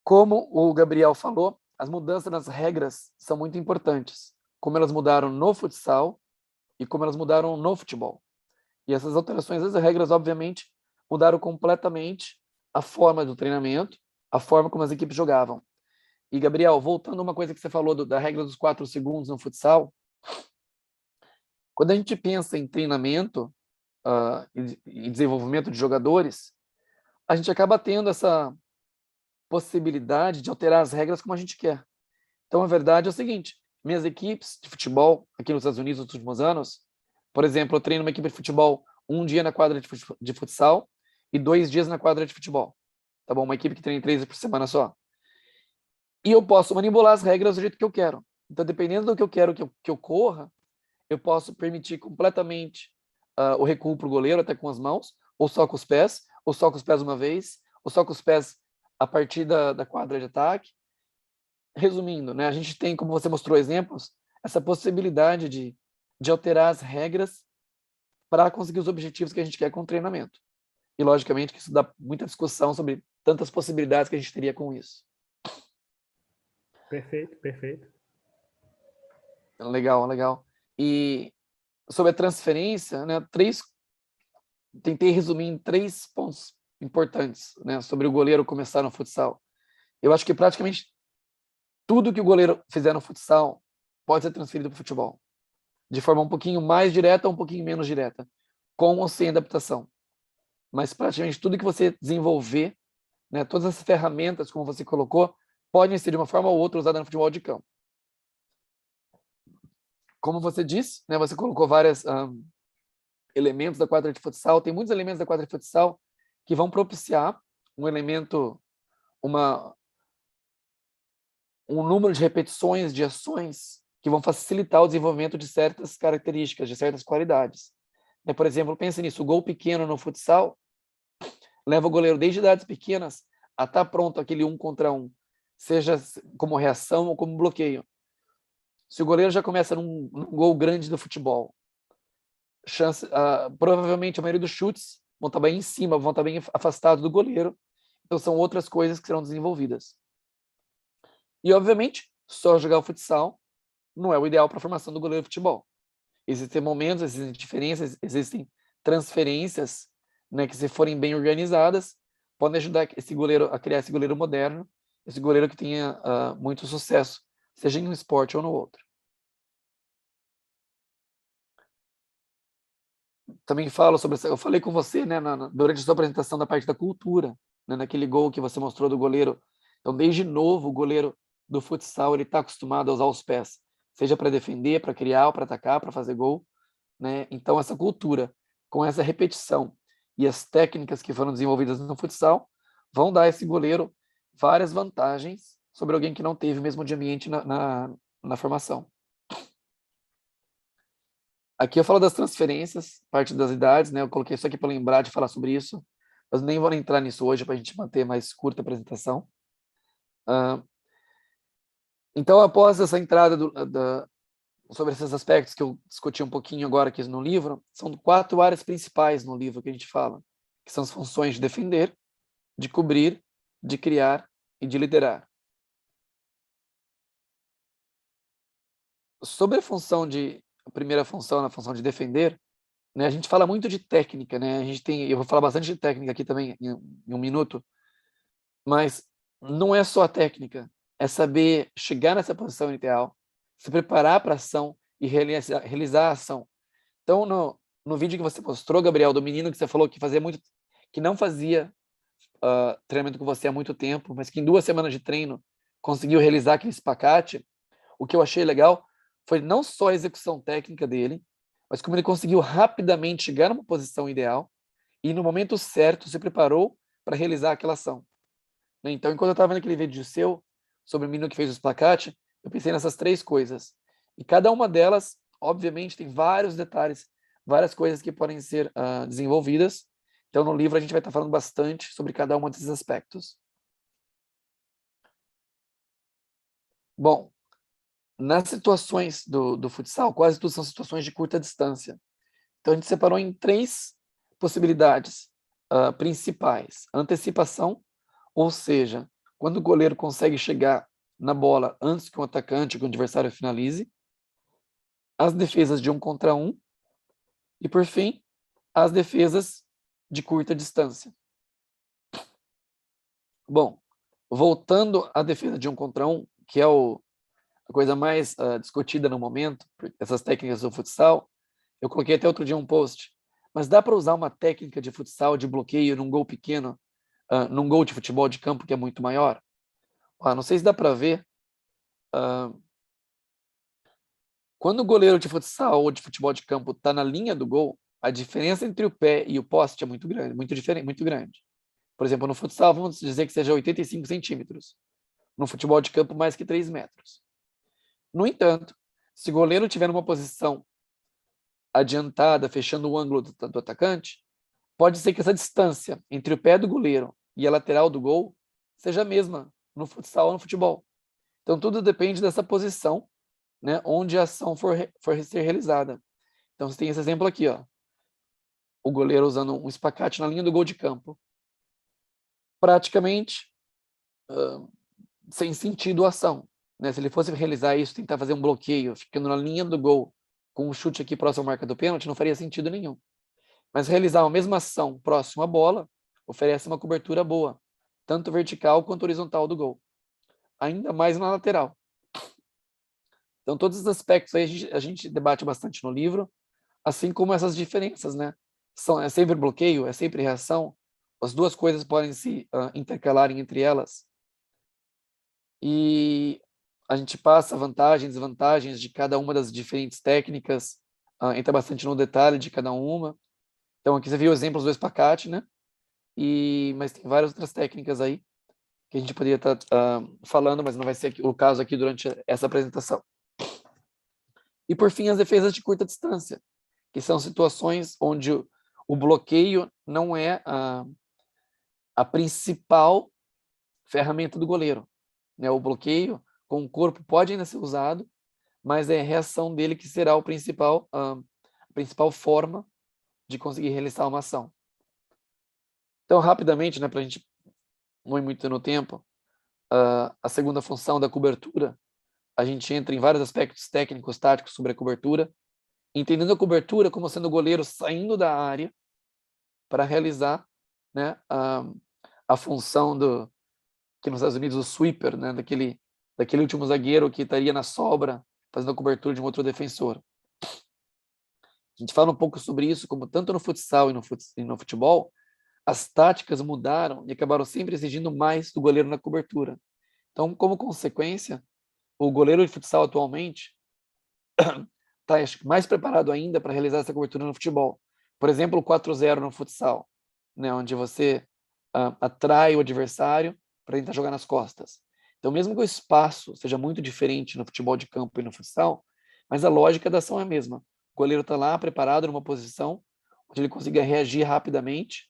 Como o Gabriel falou, as mudanças nas regras são muito importantes. Como elas mudaram no futsal e como elas mudaram no futebol. E essas alterações das regras, obviamente, mudaram completamente a forma do treinamento, a forma como as equipes jogavam. E, Gabriel, voltando a uma coisa que você falou da regra dos 4 segundos no futsal, quando a gente pensa em treinamento e desenvolvimento de jogadores, a gente acaba tendo essa possibilidade de alterar as regras como a gente quer. Então, a verdade é o seguinte, minhas equipes de futebol aqui nos Estados Unidos nos últimos anos, por exemplo, eu treino uma equipe de futebol 1 dia na quadra de futsal e 2 dias na quadra de futebol. Tá bom? Uma equipe que treina 3 vezes por semana só. E eu posso manipular as regras do jeito que eu quero. Então, dependendo do que eu quero que eu corra, eu posso permitir completamente o recuo para o goleiro, até com as mãos, ou só com os pés uma vez, ou só com os pés a partir da quadra de ataque. Resumindo, né, a gente tem, como você mostrou exemplos, essa possibilidade de alterar as regras para conseguir os objetivos que a gente quer com o treinamento. E, logicamente, que isso dá muita discussão sobre tantas possibilidades que a gente teria com isso. Perfeito, perfeito. Legal, legal. E sobre a transferência, né, tentei resumir em 3 pontos importantes, né, sobre o goleiro começar no futsal. Eu acho que praticamente tudo que o goleiro fizer no futsal pode ser transferido para o futebol, de forma um pouquinho mais direta ou um pouquinho menos direta, com ou sem adaptação. Mas praticamente tudo que você desenvolver, né, todas as ferramentas, como você colocou, podem ser de uma forma ou outra usadas no futebol de campo. Como você disse, né, você colocou vários elementos da quadra de futsal. Tem muitos elementos da quadra de futsal que vão propiciar um número de repetições, de ações, que vão facilitar o desenvolvimento de certas características, de certas qualidades. Por exemplo, pense nisso, o gol pequeno no futsal leva o goleiro desde idades pequenas a estar pronto aquele 1 contra 1, seja como reação ou como bloqueio. Se o goleiro já começa num gol grande do futebol, provavelmente a maioria dos chutes vão estar bem em cima, vão estar bem afastados do goleiro. Então são outras coisas que serão desenvolvidas. E, obviamente, só jogar o futsal não é o ideal para a formação do goleiro de futebol. Existem momentos, existem diferenças, existem transferências, né, que, se forem bem organizadas, podem ajudar esse goleiro a criar esse goleiro moderno, esse goleiro que tenha muito sucesso, seja em um esporte ou no outro. Também falo sobre, eu falei com você, né, durante a sua apresentação da parte da cultura, né, naquele gol que você mostrou do goleiro. Então, desde novo, o goleiro do futsal ele está acostumado a usar os pés, seja para defender, para criar, para atacar, para fazer gol, né? Então, essa cultura, com essa repetição e as técnicas que foram desenvolvidas no futsal, vão dar a esse goleiro várias vantagens sobre alguém que não teve o mesmo ambiente na formação. Aqui eu falo das transferências, parte das idades, né? Eu coloquei isso aqui para lembrar de falar sobre isso, mas nem vou entrar nisso hoje para a gente manter mais curta a apresentação. Então, após essa entrada sobre esses aspectos que eu discuti um pouquinho agora aqui no livro, são 4 áreas principais no livro que a gente fala, que são as funções de defender, de cobrir, de criar e de liderar. Sobre a primeira função, na função de defender, né, a gente fala muito de técnica, né? Eu vou falar bastante de técnica aqui também em 1 minuto, mas não é só a técnica, é saber chegar nessa posição ideal, se preparar para a ação e realizar a ação. Então, no vídeo que você mostrou, Gabriel, do menino que você falou que não fazia treinamento com você há muito tempo, mas que em 2 semanas de treino conseguiu realizar aquele espacate, o que eu achei legal foi não só a execução técnica dele, mas como ele conseguiu rapidamente chegar numa posição ideal e, no momento certo, se preparou para realizar aquela ação. Então, enquanto eu estava naquele vídeo seu, sobre o menino que fez o espacate, eu pensei nessas 3 coisas. E cada uma delas, obviamente, tem vários detalhes, várias coisas que podem ser desenvolvidas. Então, no livro, a gente vai estar falando bastante sobre cada um desses aspectos. Bom, nas situações do futsal, quase tudo são situações de curta distância. Então, a gente separou em 3 possibilidades principais. Antecipação, ou seja, quando o goleiro consegue chegar na bola antes que o atacante, que o adversário finalize. As defesas de 1 contra 1. E, por fim, as defesas de curta distância. Bom, voltando à defesa de 1 contra 1, que é a coisa mais discutida no momento, essas técnicas do futsal, eu coloquei até outro dia um post, mas dá para usar uma técnica de futsal de bloqueio num gol pequeno, num gol de futebol de campo que é muito maior? Não sei se dá para ver. Quando o goleiro de futsal ou de futebol de campo está na linha do gol, a diferença entre o pé e o poste é muito grande, muito diferente, muito grande. Por exemplo, no futsal, vamos dizer que seja 85 centímetros. No futebol de campo, mais que 3 metros. No entanto, se o goleiro estiver numa posição adiantada, fechando o ângulo do atacante, pode ser que essa distância entre o pé do goleiro e a lateral do gol seja a mesma no futsal ou no futebol. Então, tudo depende dessa posição, né, onde a ação for ser realizada. Então, você tem esse exemplo aqui, ó. o goleiro usando um espacate na linha do gol de campo. Praticamente sem sentido a ação, né? Se ele fosse realizar isso, tentar fazer um bloqueio, ficando na linha do gol, com um chute aqui próximo à marca do pênalti, não faria sentido nenhum. Mas realizar a mesma ação próximo à bola oferece uma cobertura boa, tanto vertical quanto horizontal do gol. Ainda mais na lateral. Então, todos os aspectos aí a gente debate bastante no livro, assim como essas diferenças, né? É sempre bloqueio, é sempre reação. As duas coisas podem se intercalarem entre elas. E a gente passa vantagens e desvantagens de cada uma das diferentes técnicas, entra bastante no detalhe de cada uma. Então, aqui você viu exemplos do espacate, né? Mas tem várias outras técnicas aí que a gente poderia estar falando, mas não vai ser o caso aqui durante essa apresentação. E, por fim, as defesas de curta distância, que são situações onde o bloqueio não é a principal ferramenta do goleiro, né? O bloqueio com o corpo pode ainda ser usado, mas é a reação dele que será a principal forma de conseguir realizar uma ação. Então, rapidamente, né, para a gente não ir muito no tempo, a segunda função da cobertura, a gente entra em vários aspectos técnicos, táticos sobre a cobertura, entendendo a cobertura como sendo o goleiro saindo da área para realizar, né, a função que nos Estados Unidos o sweeper, né, daquele último zagueiro que estaria na sobra fazendo a cobertura de um outro defensor. A gente fala um pouco sobre isso, como tanto no futsal e no futebol, as táticas mudaram e acabaram sempre exigindo mais do goleiro na cobertura. Então, como consequência, o goleiro de futsal atualmente está mais preparado ainda para realizar essa cobertura no futebol. Por exemplo, o 4-0 no futsal, né, onde você atrai o adversário para tentar jogar nas costas. Então, mesmo que o espaço seja muito diferente no futebol de campo e no futsal, mas a lógica da ação é a mesma. O goleiro está lá preparado numa posição onde ele consiga reagir rapidamente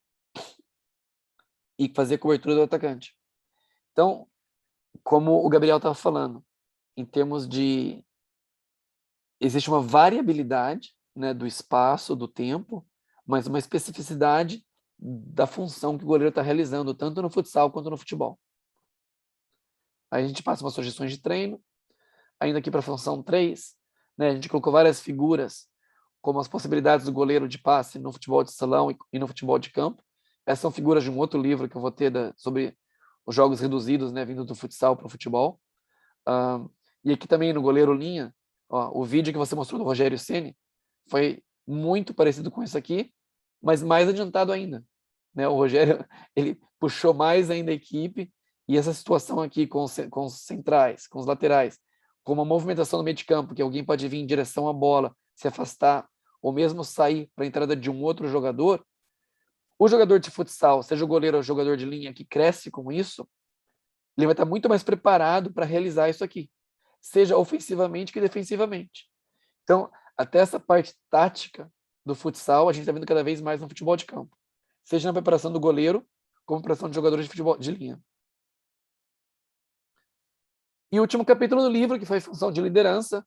e fazer a cobertura do atacante. Então, como o Gabriel estava falando, em termos de... Existe uma variabilidade, né, do espaço, do tempo, mas uma especificidade da função que o goleiro está realizando, tanto no futsal quanto no futebol. Aí a gente passa umas sugestões de treino. Ainda aqui para a função 3, né, a gente colocou várias figuras, como as possibilidades do goleiro de passe no futebol de salão e no futebol de campo. Essas são figuras de um outro livro que eu vou ter sobre os jogos reduzidos, né, vindo do futsal para o futebol. E aqui também no goleiro linha, o vídeo que você mostrou do Rogério Ceni foi muito parecido com isso aqui, mas mais adiantado ainda, né? O Rogério, ele puxou mais ainda a equipe, e essa situação aqui com os centrais, com os laterais, com uma movimentação no meio de campo, que alguém pode vir em direção à bola, se afastar, ou mesmo sair para a entrada de um outro jogador, o jogador de futsal, seja o goleiro ou o jogador de linha que cresce com isso, ele vai estar muito mais preparado para realizar isso aqui, seja ofensivamente que defensivamente. Então, até essa parte tática do futsal, a gente está vendo cada vez mais no futebol de campo, seja na preparação do goleiro, como preparação de jogadores de futebol de linha. E o último capítulo do livro, que foi função de liderança,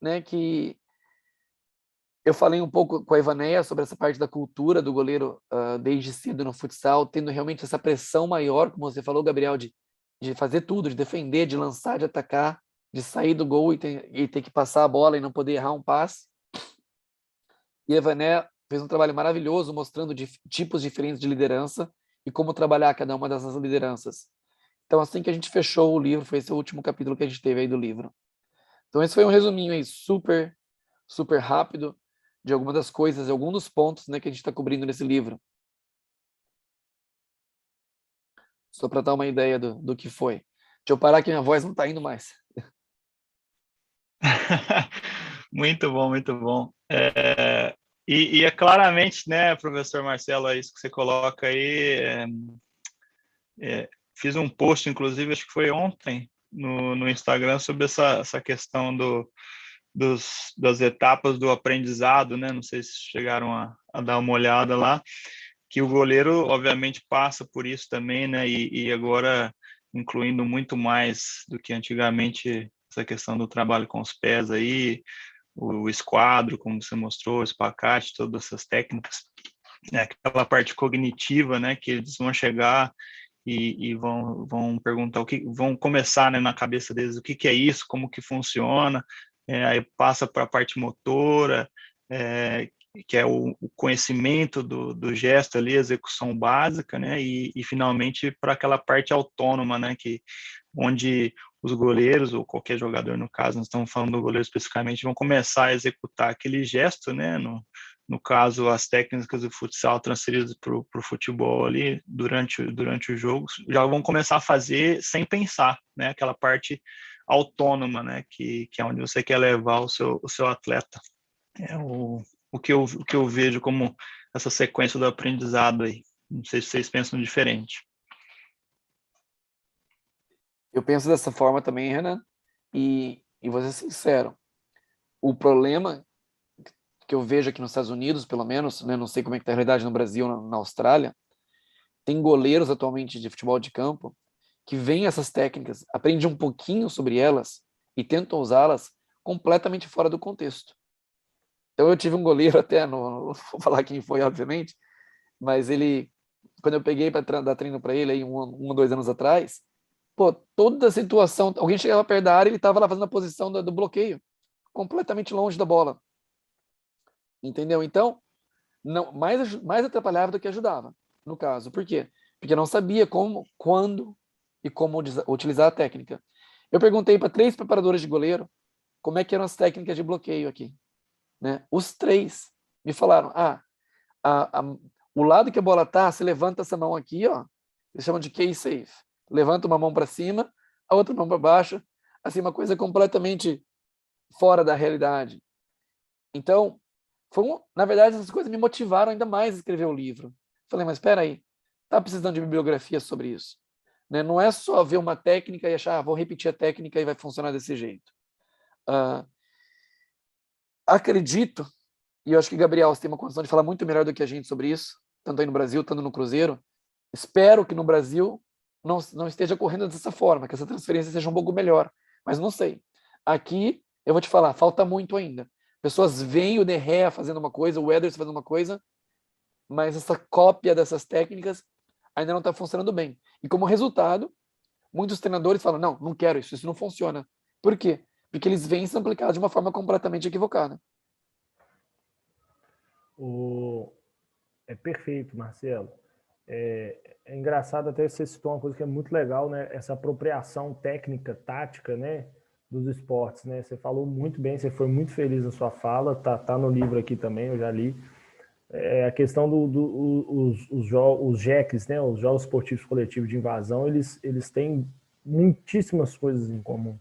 né, que eu falei um pouco com a Ivaneia sobre essa parte da cultura do goleiro desde cedo no futsal, tendo realmente essa pressão maior, como você falou, Gabriel, de fazer tudo, de defender, de lançar, de atacar, de sair do gol e ter que passar a bola e não poder errar um passe. E a Ivaneia fez um trabalho maravilhoso mostrando tipos diferentes de liderança e como trabalhar cada uma dessas lideranças. Então, assim que a gente fechou o livro, foi esse o último capítulo que a gente teve aí do livro. Então, esse foi um resuminho aí super, super rápido de algumas das coisas, alguns dos pontos, né, que a gente está cobrindo nesse livro. Só para dar uma ideia do que foi. Deixa eu parar que minha voz não está indo mais. Muito bom, muito bom. E é claramente, né, professor Marcelo, é isso que você coloca aí. Fiz um post, inclusive, acho que foi ontem, no Instagram, sobre essa questão das etapas do aprendizado, né? Não sei se chegaram a dar uma olhada lá, que o goleiro, obviamente, passa por isso também, né? E agora, incluindo muito mais do que antigamente, essa questão do trabalho com os pés aí, o esquadro, como você mostrou, o espacate, todas essas técnicas. aquela parte cognitiva, né, que eles vão chegar e vão perguntar vão começar, né, na cabeça deles o que é isso, como que funciona, aí passa para a parte motora, que é o conhecimento do gesto ali, execução básica, né, e finalmente para aquela parte autônoma, né, onde os goleiros, ou qualquer jogador no caso, nós estamos falando do goleiro especificamente, vão começar a executar aquele gesto, né, no caso, as técnicas do futsal transferidas para o futebol ali durante o jogo, já vão começar a fazer sem pensar, né, aquela parte autônoma, né, que é onde você quer levar o seu atleta. É o que eu vejo como essa sequência do aprendizado aí. Não sei se vocês pensam diferente. Eu penso dessa forma também, Renan, e vou ser sincero, o problema que eu vejo aqui nos Estados Unidos, pelo menos, né, não sei como é que está a realidade no Brasil, na Austrália, tem goleiros atualmente de futebol de campo que veem essas técnicas, aprendem um pouquinho sobre elas e tentam usá-las completamente fora do contexto. Então eu tive um goleiro até, não vou falar quem foi, obviamente, mas ele, quando eu peguei para dar treino para ele, aí, um ou 2 anos atrás, pô, toda a situação, alguém chegava perto da área, ele estava lá fazendo a posição do bloqueio, completamente longe da bola. Entendeu? Então, não, mais atrapalhava do que ajudava, no caso. Por quê? Porque não sabia como, quando e como utilizar a técnica. Eu perguntei para 3 preparadores de goleiro como é que eram as técnicas de bloqueio aqui, né? Os 3 me falaram, o lado que a bola tá, você levanta essa mão aqui, ó, eles chamam de K-safe. Levanta uma mão para cima, a outra mão para baixo, assim, uma coisa completamente fora da realidade. Então, na verdade, essas coisas me motivaram ainda mais a escrever o livro. Falei, mas espera aí, tá precisando de bibliografia sobre isso, né? Não é só ver uma técnica e achar, vou repetir a técnica e vai funcionar desse jeito. Acredito, e eu acho que Gabriel você tem uma condição de falar muito melhor do que a gente sobre isso, tanto aí no Brasil, tanto no Cruzeiro. Espero que no Brasil não esteja correndo dessa forma, que essa transferência seja um pouco melhor, mas não sei. Aqui, eu vou te falar, falta muito ainda. Pessoas veem o De Gea fazendo uma coisa, o Ederson fazendo uma coisa, mas essa cópia dessas técnicas ainda não está funcionando bem. E como resultado, muitos treinadores falam, não quero isso não funciona. Por quê? Porque eles veem sendo aplicados de uma forma completamente equivocada. É perfeito, Marcelo. É engraçado até você citou uma coisa que é muito legal, né? Essa apropriação técnica, tática, né? Dos esportes, né? Você falou muito bem, você foi muito feliz na sua fala, tá no livro aqui também, eu já li. A questão os JECs, né? Os Jogos Esportivos Coletivos de Invasão, eles têm muitíssimas coisas em comum,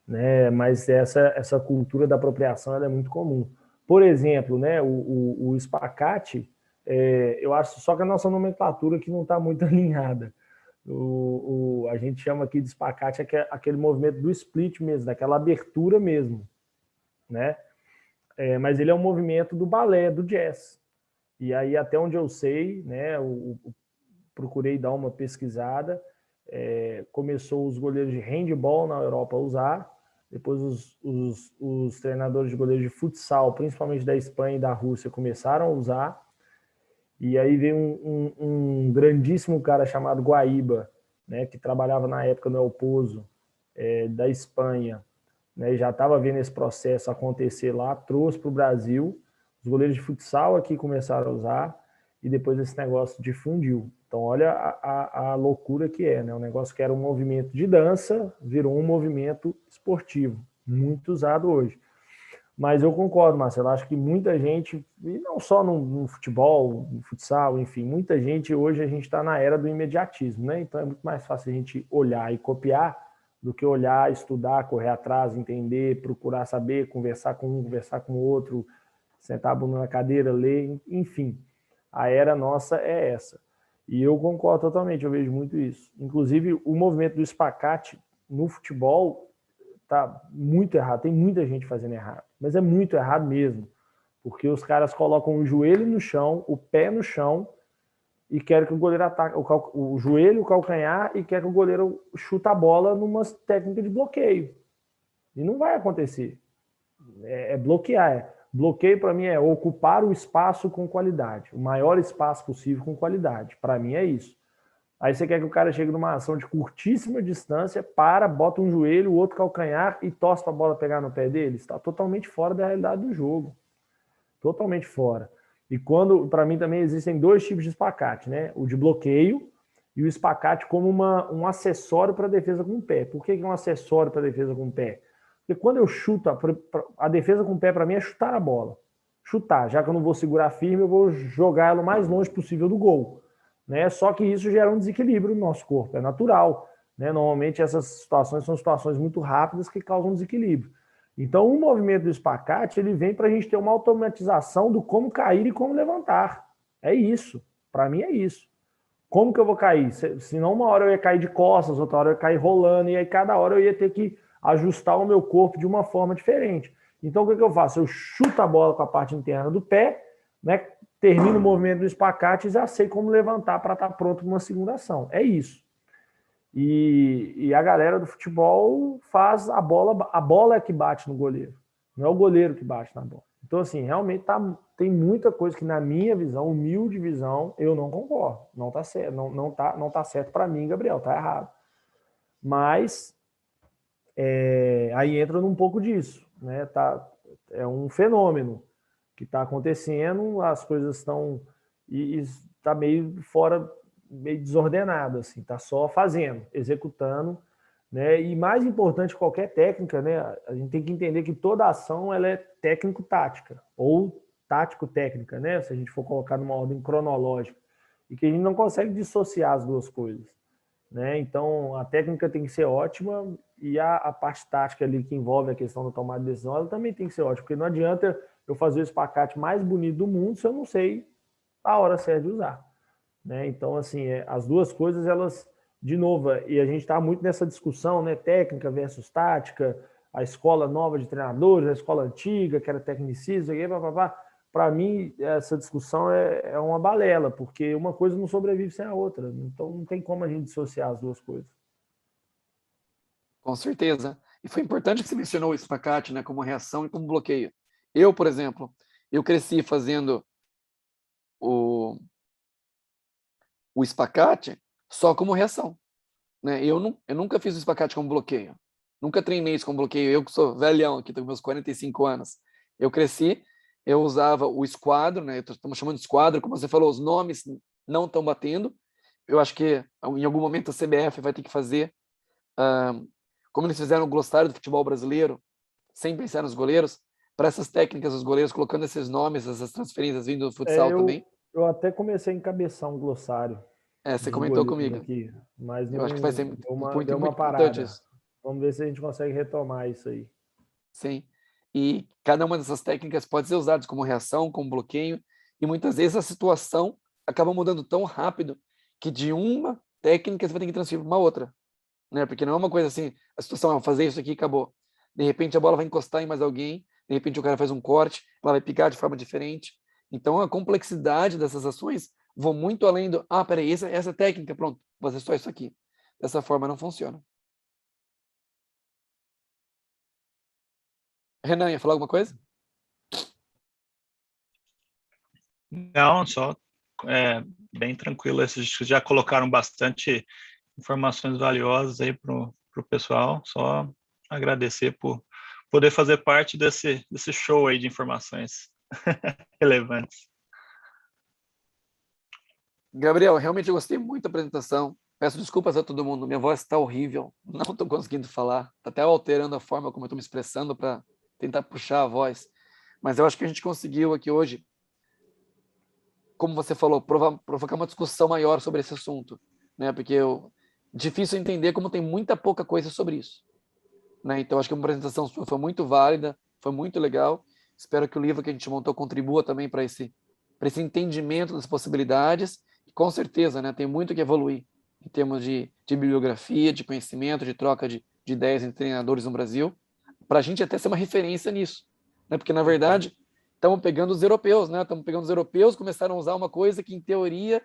né? Mas essa cultura da apropriação ela é muito comum. Por exemplo, né? O espacate, eu acho só que a nossa nomenclatura que não está muito alinhada. A gente chama aqui de espacate aquele movimento do split mesmo, daquela abertura mesmo, né? Mas ele é um movimento do balé, do jazz. E aí, até onde eu sei, né? Procurei dar uma pesquisada, começou os goleiros de handball na Europa a usar, depois os treinadores de goleiros de futsal, principalmente da Espanha e da Rússia, começaram a usar. E aí veio um grandíssimo cara chamado Guaíba, né, que trabalhava na época no El Pozo, da Espanha, né, e já estava vendo esse processo acontecer lá, trouxe para o Brasil, os goleiros de futsal aqui começaram a usar, e depois esse negócio difundiu. Então olha a loucura que é, né, um negócio que era um movimento de dança, virou um movimento esportivo, muito usado hoje. Mas eu concordo, Marcelo, acho que muita gente, e não só no futebol, no futsal, enfim, muita gente, hoje a gente está na era do imediatismo, né? Então é muito mais fácil a gente olhar e copiar do que olhar, estudar, correr atrás, entender, procurar saber, conversar com um, conversar com o outro, sentar a bunda na cadeira, ler, enfim. A era nossa é essa. E eu concordo totalmente, eu vejo muito isso. Inclusive, o movimento do espacate no futebol tá muito errado, tem muita gente fazendo errado, mas é muito errado mesmo, porque os caras colocam o joelho no chão, o pé no chão e querem que o goleiro ataque o joelho, o calcanhar e quer que o goleiro chuta a bola numa técnica de bloqueio. E não vai acontecer. Bloquear. Bloqueio para mim é ocupar o espaço com qualidade, o maior espaço possível com qualidade. Para mim é isso. Aí você quer que o cara chegue numa ação de curtíssima distância, bota um joelho, o outro calcanhar e torce para a bola pegar no pé dele. Está totalmente fora da realidade do jogo. Totalmente fora. E para mim também existem dois tipos de espacate, né? O de bloqueio e o espacate como um acessório para a defesa com o pé. Por que é um acessório para a defesa com o pé? Porque quando eu chuto, a defesa com o pé para mim é chutar a bola. Chutar, já que eu não vou segurar firme, eu vou jogar ela o mais longe possível do gol. Né? Só que isso gera um desequilíbrio no nosso corpo, é natural. Né? Normalmente essas situações são situações muito rápidas que causam desequilíbrio. Então o movimento do espacate ele vem para a gente ter uma automatização do como cair e como levantar. É isso, para mim é isso. Como que eu vou cair? Senão uma hora eu ia cair de costas, outra hora eu ia cair rolando, e aí cada hora eu ia ter que ajustar o meu corpo de uma forma diferente. Então o que eu faço? Eu chuto a bola com a parte interna do pé, né? Termino o movimento do espacate e já sei como levantar para estar pronto para uma segunda ação. É isso. E a galera do futebol faz a bola é que bate no goleiro, não é o goleiro que bate na bola. Então, assim, realmente tem muita coisa que, na minha visão, humilde visão, eu não concordo. Não tá certo, não tá certo para mim, Gabriel, tá errado. Mas aí entra num pouco disso, né? É um fenômeno que está acontecendo, as coisas estão e está meio fora, meio desordenado, assim, está só fazendo, executando, né? E mais importante, qualquer técnica, né? A gente tem que entender que toda ação ela é técnico-tática ou tático-técnica, né? Se a gente for colocar numa ordem cronológica, e que a gente não consegue dissociar as duas coisas, né? Então a técnica tem que ser ótima e a parte tática ali que envolve a questão da tomada de decisão, ela também tem que ser ótima, porque não adianta eu fazer o espacate mais bonito do mundo se eu não sei a hora certa de usar, né? Então, assim, as duas coisas, elas, de novo, e a gente está muito nessa discussão, né? Técnica versus tática, a escola nova de treinadores, a escola antiga, que era tecnicista, para mim, essa discussão é uma balela, porque uma coisa não sobrevive sem a outra, então não tem como a gente dissociar as duas coisas. Com certeza. E foi importante que você mencionou o espacate, né, como reação e como bloqueio. Eu, por exemplo, eu cresci fazendo o espacate só como reação, né? Eu nunca fiz o espacate como bloqueio. Nunca treinei isso como bloqueio. Eu que sou velhão aqui, tô com meus 45 anos. Eu cresci, eu usava o esquadro, né? Estamos chamando de esquadro, como você falou, os nomes não estão batendo. Eu acho que em algum momento a CBF vai ter que fazer, como eles fizeram o glossário do futebol brasileiro, sem pensar nos goleiros, para essas técnicas dos goleiros, colocando esses nomes, essas transferências vindo do futsal também. Eu até comecei a encabeçar um glossário. Você comentou comigo. Aqui, mas eu acho que vai ser deu uma muito parada. importante isso. Vamos ver se a gente consegue retomar isso aí. Sim. E cada uma dessas técnicas pode ser usada como reação, como bloqueio, e muitas vezes a situação acaba mudando tão rápido que de uma técnica você vai ter que transferir para uma outra, né? Porque não é uma coisa assim, a situação é fazer isso aqui e acabou. De repente a bola vai encostar em mais alguém, de repente o cara faz um corte, ela vai picar de forma diferente. Então a complexidade dessas ações vão muito além do, peraí, essa técnica, pronto, vou fazer só isso aqui. Dessa forma não funciona. Renan, ia falar alguma coisa? Não, só bem tranquilo. Esses já colocaram bastante informações valiosas aí para o pessoal. Só agradecer por poder fazer parte desse show aí de informações relevantes. Gabriel, realmente eu gostei muito da apresentação. Peço desculpas a todo mundo, minha voz está horrível, não estou conseguindo falar, está até alterando a forma como eu estou me expressando para tentar puxar a voz. Mas eu acho que a gente conseguiu aqui hoje, como você falou, provocar uma discussão maior sobre esse assunto, né? Porque difícil entender como tem muita pouca coisa sobre isso, né? Então acho que a apresentação foi muito válida, foi muito legal. Espero que o livro que a gente montou contribua também para esse entendimento das possibilidades. E com certeza, né? Tem muito que evoluir em termos de bibliografia, de conhecimento, de troca de ideias entre treinadores no Brasil, para a gente até ser uma referência nisso, né? Porque na verdade estamos pegando os europeus, né? Estamos pegando os europeus, começaram a usar uma coisa que, em teoria,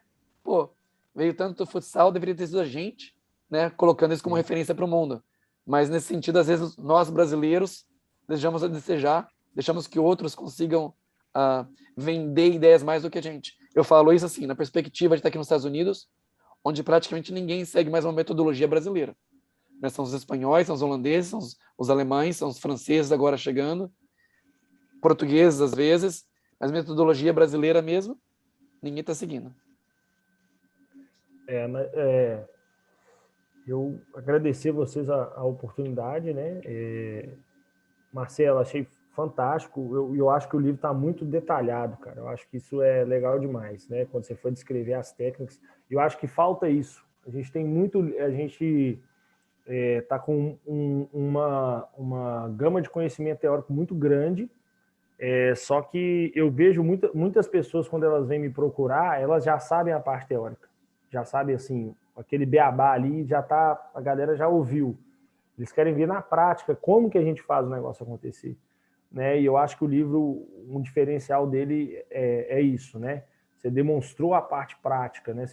veio tanto do futsal, deveria ter sido a gente, né? Colocando isso como referência para o mundo. Mas, nesse sentido, às vezes, nós, brasileiros, deixamos a desejar deixamos que outros consigam vender ideias mais do que a gente. Eu falo isso assim, na perspectiva de estar aqui nos Estados Unidos, onde praticamente ninguém segue mais uma metodologia brasileira. Né? São os espanhóis, são os holandeses, são os alemães, são os franceses agora chegando, portugueses às vezes, mas metodologia brasileira mesmo, ninguém está seguindo. Eu agradecer a vocês a oportunidade, né? Marcelo, achei fantástico. Eu acho que o livro está muito detalhado, cara. Eu acho que isso é legal demais, né? Quando você for descrever as técnicas, eu acho que falta isso. A gente tem muito, a gente está com uma gama de conhecimento teórico muito grande. Só que eu vejo muitas pessoas, quando elas vêm me procurar, elas já sabem a parte teórica. Já sabem, assim, aquele beabá ali, a galera já ouviu. Eles querem ver na prática como que a gente faz o negócio acontecer. Né? E eu acho que o livro, um diferencial dele é isso, né? Você demonstrou a parte prática, né?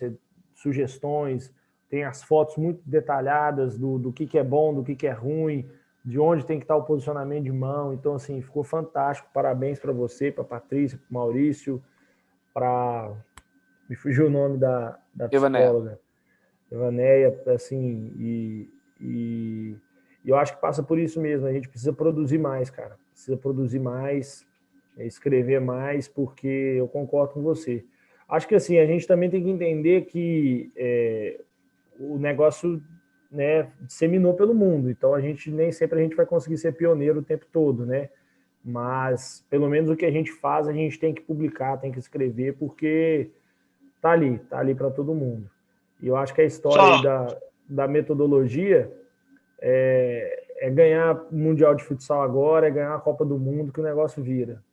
Sugestões, tem as fotos muito detalhadas do que é bom, do que é ruim, de onde tem que estar o posicionamento de mão. Então, assim, ficou fantástico. Parabéns para você, para a Patrícia, para o Maurício, para... Me fugiu o nome da psicóloga. Evanéia, assim, e eu acho que passa por isso mesmo. A gente precisa produzir mais, cara. Precisa produzir mais, escrever mais, porque eu concordo com você. Acho que, assim, a gente também tem que entender que o negócio, né, disseminou pelo mundo. Então, nem sempre a gente vai conseguir ser pioneiro o tempo todo, né? Mas, pelo menos o que a gente faz, a gente tem que publicar, tem que escrever, porque tá ali para todo mundo. E eu acho que a história aí da metodologia é ganhar o Mundial de Futsal agora, é ganhar a Copa do Mundo, que o negócio vira.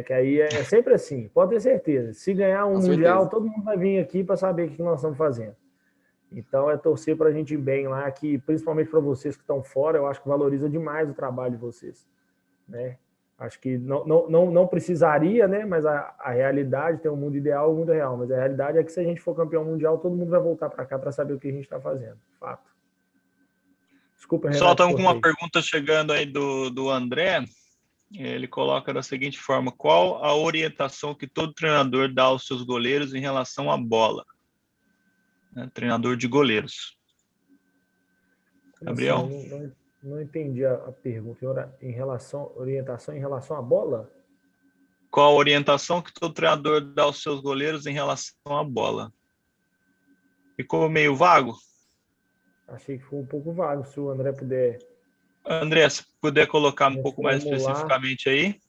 Que aí é sempre assim, pode ter certeza. Se ganhar um Mundial, todo mundo vai vir aqui para saber o que nós estamos fazendo. Então, é torcer para a gente ir bem lá, que principalmente para vocês que estão fora, eu acho que valoriza demais o trabalho de vocês. Né? Acho que não precisaria, né? Mas a realidade tem um mundo ideal e um mundo real. Mas a realidade é que se a gente for campeão mundial, todo mundo vai voltar para cá para saber o que a gente está fazendo. Fato. Desculpa, Renato. Só estamos com uma pergunta chegando aí do André. Ele coloca da seguinte forma: qual a orientação que todo treinador dá aos seus goleiros em relação à bola? Treinador de goleiros. Gabriel? Assim, não entendi a pergunta. Orientação em relação à bola? Qual a orientação que todo treinador dá aos seus goleiros em relação à bola? Ficou meio vago? Achei que foi um pouco vago. Se o André puder... André, se puder colocar um pouco mais especificamente aí.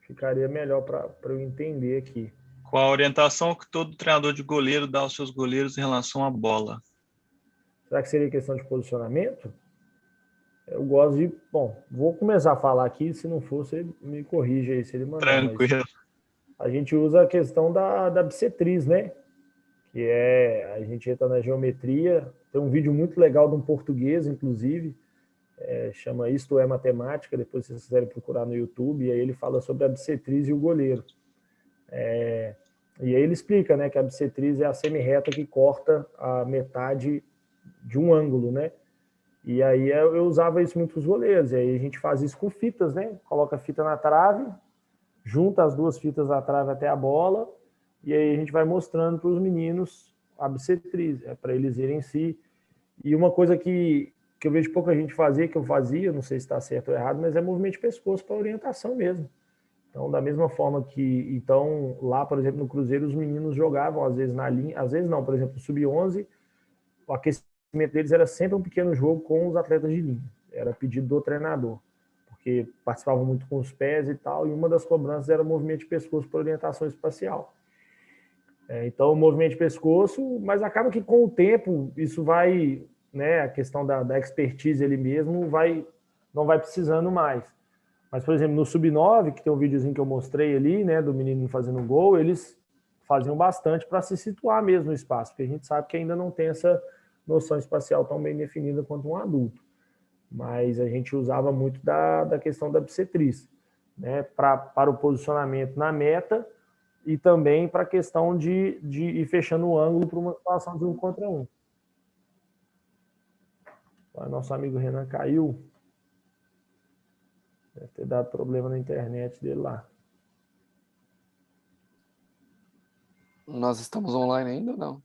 Ficaria melhor para eu entender aqui. Qual a orientação que todo treinador de goleiro dá aos seus goleiros em relação à bola? Será que seria questão de posicionamento? Eu gosto de... Bom, vou começar a falar aqui, se não for, você me corrige aí se ele mandar. Tranquilo. A gente usa a questão da bissetriz, né? Que a gente entra na geometria. Tem um vídeo muito legal de um português, inclusive, chama Isto é Matemática, depois vocês quiserem procurar no YouTube, e aí ele fala sobre a bissetriz e o goleiro. E aí ele explica, né, que a bissetriz é a semi-reta que corta a metade de um ângulo, né? E aí eu usava isso muito com os goleiros, e aí a gente faz isso com fitas, né? Coloca a fita na trave, junta as duas fitas da trave até a bola, e aí a gente vai mostrando para os meninos a bissetriz, para eles irem em si. E uma coisa que eu vejo pouca gente fazer, que eu fazia, não sei se está certo ou errado, mas é movimento de pescoço para orientação mesmo. Então, da mesma forma que... Então, lá, por exemplo, no Cruzeiro, os meninos jogavam, às vezes, na linha... Às vezes não, por exemplo, no Sub-11, o aquecimento deles era sempre um pequeno jogo com os atletas de linha. Era pedido do treinador, porque participavam muito com os pés e tal, e uma das cobranças era movimento de pescoço para orientação espacial. Então, o movimento de pescoço, mas acaba que com o tempo isso vai... Né, a questão da expertise ele mesmo não vai precisando mais. Mas, por exemplo, no Sub-9, que tem um videozinho que eu mostrei ali, né, do menino fazendo gol, eles faziam bastante para se situar mesmo no espaço, porque a gente sabe que ainda não tem essa noção espacial tão bem definida quanto um adulto. Mas a gente usava muito da questão da bissetriz, né, para o posicionamento na meta e também para a questão de ir fechando o ângulo para uma situação de 1 contra 1. Nosso amigo Renan caiu. Deve ter dado problema na internet dele lá. Nós estamos online ainda ou não?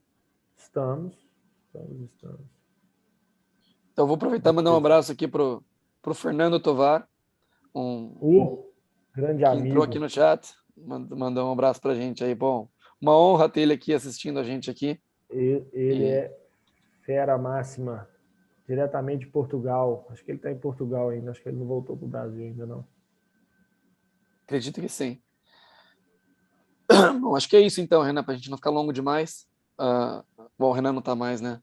Estamos. Então, vou aproveitar e mandar um abraço aqui pro Fernando Tovar, grande que amigo. entrou aqui no chat, mandou um abraço pra gente aí. Bom, uma honra ter ele aqui assistindo a gente aqui. Ele é fera máxima, diretamente de Portugal. Acho que ele está em Portugal ainda, acho que ele não voltou para o Brasil ainda não. Acredito que sim. Bom, acho que é isso então, Renan, para a gente não ficar longo demais. Bom, o Renan não está mais, né?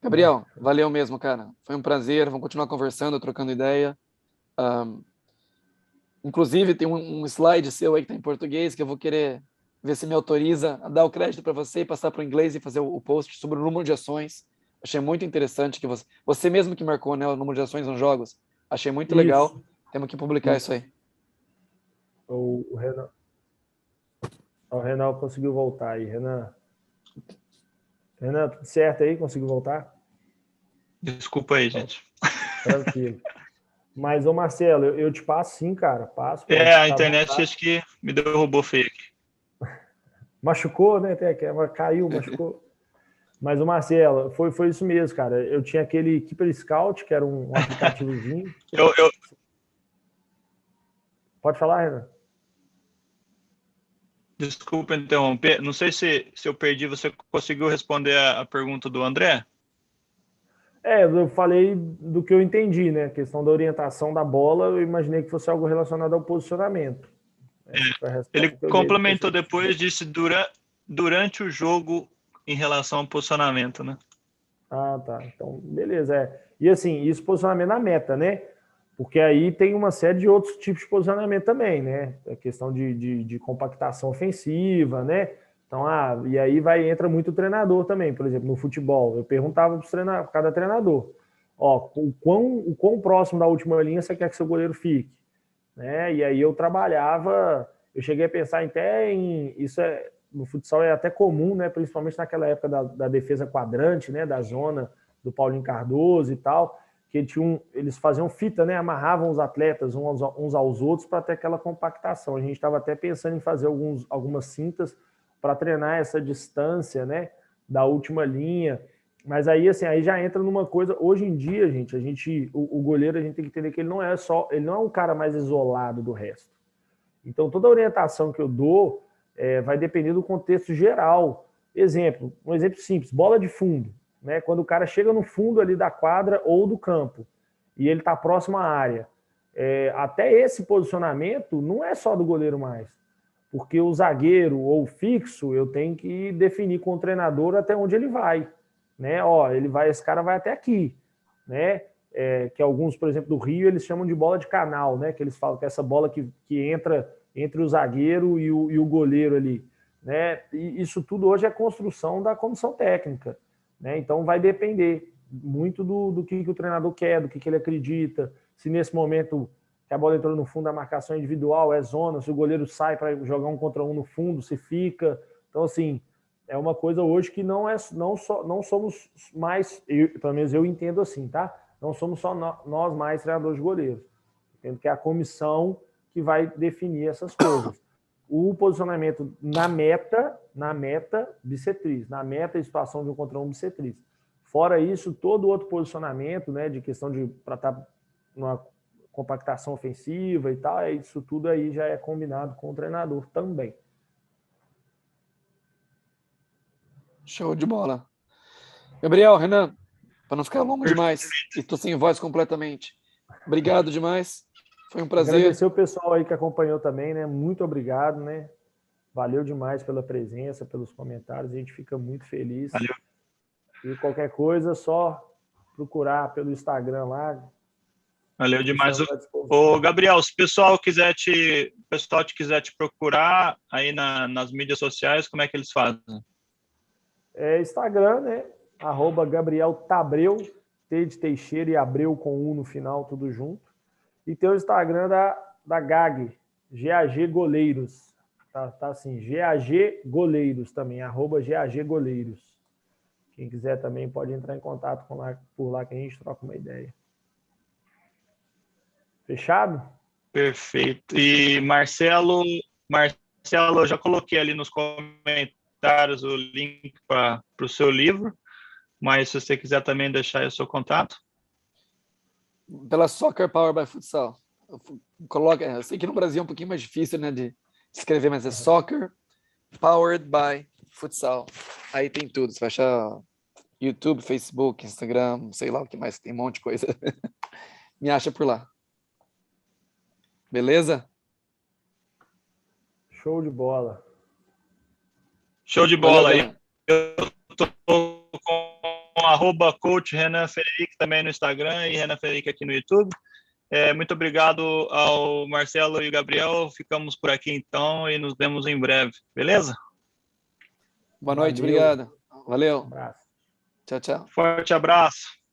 Gabriel, valeu mesmo, cara. Foi um prazer, vamos continuar conversando, trocando ideia. Inclusive, tem um slide seu aí que está em português, que eu vou querer ver se me autoriza a dar o crédito para você e passar para o inglês e fazer o post sobre o número de ações. Achei muito interessante que você mesmo que marcou, né, o número de ações nos jogos. Achei muito legal. Temos que publicar isso aí. O Renan conseguiu voltar aí. Renan, tudo certo aí? Conseguiu voltar? Desculpa aí, gente. Tranquilo. Mas, ô Marcelo, eu te passo sim, cara. Passo. A internet acho que me derrubou feio aqui. Machucou, né? Caiu, machucou. Mas o Marcelo, foi isso mesmo, cara. Eu tinha aquele Keeper Scout, que era um aplicativozinho. Pode falar, Renan? Desculpa interromper. Não sei se eu perdi, você conseguiu responder a pergunta do André? Eu falei do que eu entendi, né? A questão da orientação da bola, eu imaginei que fosse algo relacionado ao posicionamento. Ele complementou depois, disse durante o jogo em relação ao posicionamento, né? Ah, tá. Então, beleza. E assim, isso posicionamento na meta, né? Porque aí tem uma série de outros tipos de posicionamento também, né? A questão de compactação ofensiva, né? Então, e aí entra muito o treinador também. Por exemplo, no futebol, eu perguntava para cada treinador, o quão próximo da última linha você quer que seu goleiro fique, né? E aí eu trabalhava, eu cheguei a pensar até no futsal é até comum, né? Principalmente naquela época da defesa quadrante, né? Da zona do Paulinho Cardoso e tal, que eles faziam fita, né? Amarravam os atletas uns aos outros para ter aquela compactação. A gente estava até pensando em fazer algumas cintas para treinar essa distância, né? Da última linha. Mas aí, assim, aí já entra numa coisa. Hoje em dia, o goleiro, a gente tem que entender que ele não é um cara mais isolado do resto. Então, toda a orientação que eu dou vai depender do contexto geral. Um exemplo simples, bola de fundo, né? Quando o cara chega no fundo ali da quadra ou do campo e ele está próximo à área, até esse posicionamento não é só do goleiro mais, porque o zagueiro ou o fixo eu tenho que definir com o treinador até onde ele vai, né? Esse cara vai até aqui, né? Que alguns, por exemplo, do Rio, eles chamam de bola de canal, né? Que eles falam que é essa bola que entra entre o zagueiro e o goleiro ali, né? E isso tudo hoje é construção da comissão técnica, né? Então vai depender muito do que o treinador quer, do que ele acredita. Se nesse momento que a bola entrou no fundo, a marcação individual é zona, se o goleiro sai para jogar 1 contra 1 no fundo, se fica. Então, assim, é uma coisa hoje que não somos mais, pelo menos eu entendo assim, tá? Não somos só nós mais treinadores de goleiros. Entendo que é a comissão que vai definir essas coisas. O posicionamento na meta, bissetriz. Na meta, situação de 1 contra 1, bissetriz. Fora isso, todo outro posicionamento, né, de questão para estar numa compactação ofensiva e tal, isso tudo aí já é combinado com o treinador também. Show de bola. Gabriel, Renan, para não ficar longo demais, e estou sem voz completamente. Obrigado demais. Foi um prazer. Agradecer o pessoal aí que acompanhou também, né? Muito obrigado, né? Valeu demais pela presença, pelos comentários. A gente fica muito feliz. Valeu. E qualquer coisa, só procurar pelo Instagram lá. Valeu demais. Ô, Gabriel, se o pessoal quiser te procurar aí nas mídias sociais, como é que eles fazem? Instagram, né? @Gabriel Tabreu, T de Teixeira e Abreu com U no final, tudo junto. E tem o Instagram da GAG, GAG Goleiros. Tá assim, GAG Goleiros também, @GAG Goleiros. Quem quiser também pode entrar em contato por lá que a gente troca uma ideia. Fechado? Perfeito. E Marcelo, eu já coloquei ali nos comentários o link para o seu livro, mas se você quiser também deixar aí o seu contato. Pela Soccer Power by Futsal. Eu sei que no Brasil é um pouquinho mais difícil, né, de escrever, mas é Soccer Powered by Futsal. Aí tem tudo, você vai achar YouTube, Facebook, Instagram, sei lá o que mais, tem um monte de coisa. Me acha por lá. Beleza? Show de bola. Show de bola. Valeu, Aí eu tô com @coach Renan Federico também no Instagram e Renan Federico aqui no YouTube. Muito obrigado ao Marcelo e Gabriel. Ficamos por aqui então e nos vemos em breve. Beleza? Boa noite, Valeu. obrigado. Valeu. Um abraço. Tchau, tchau. Forte abraço.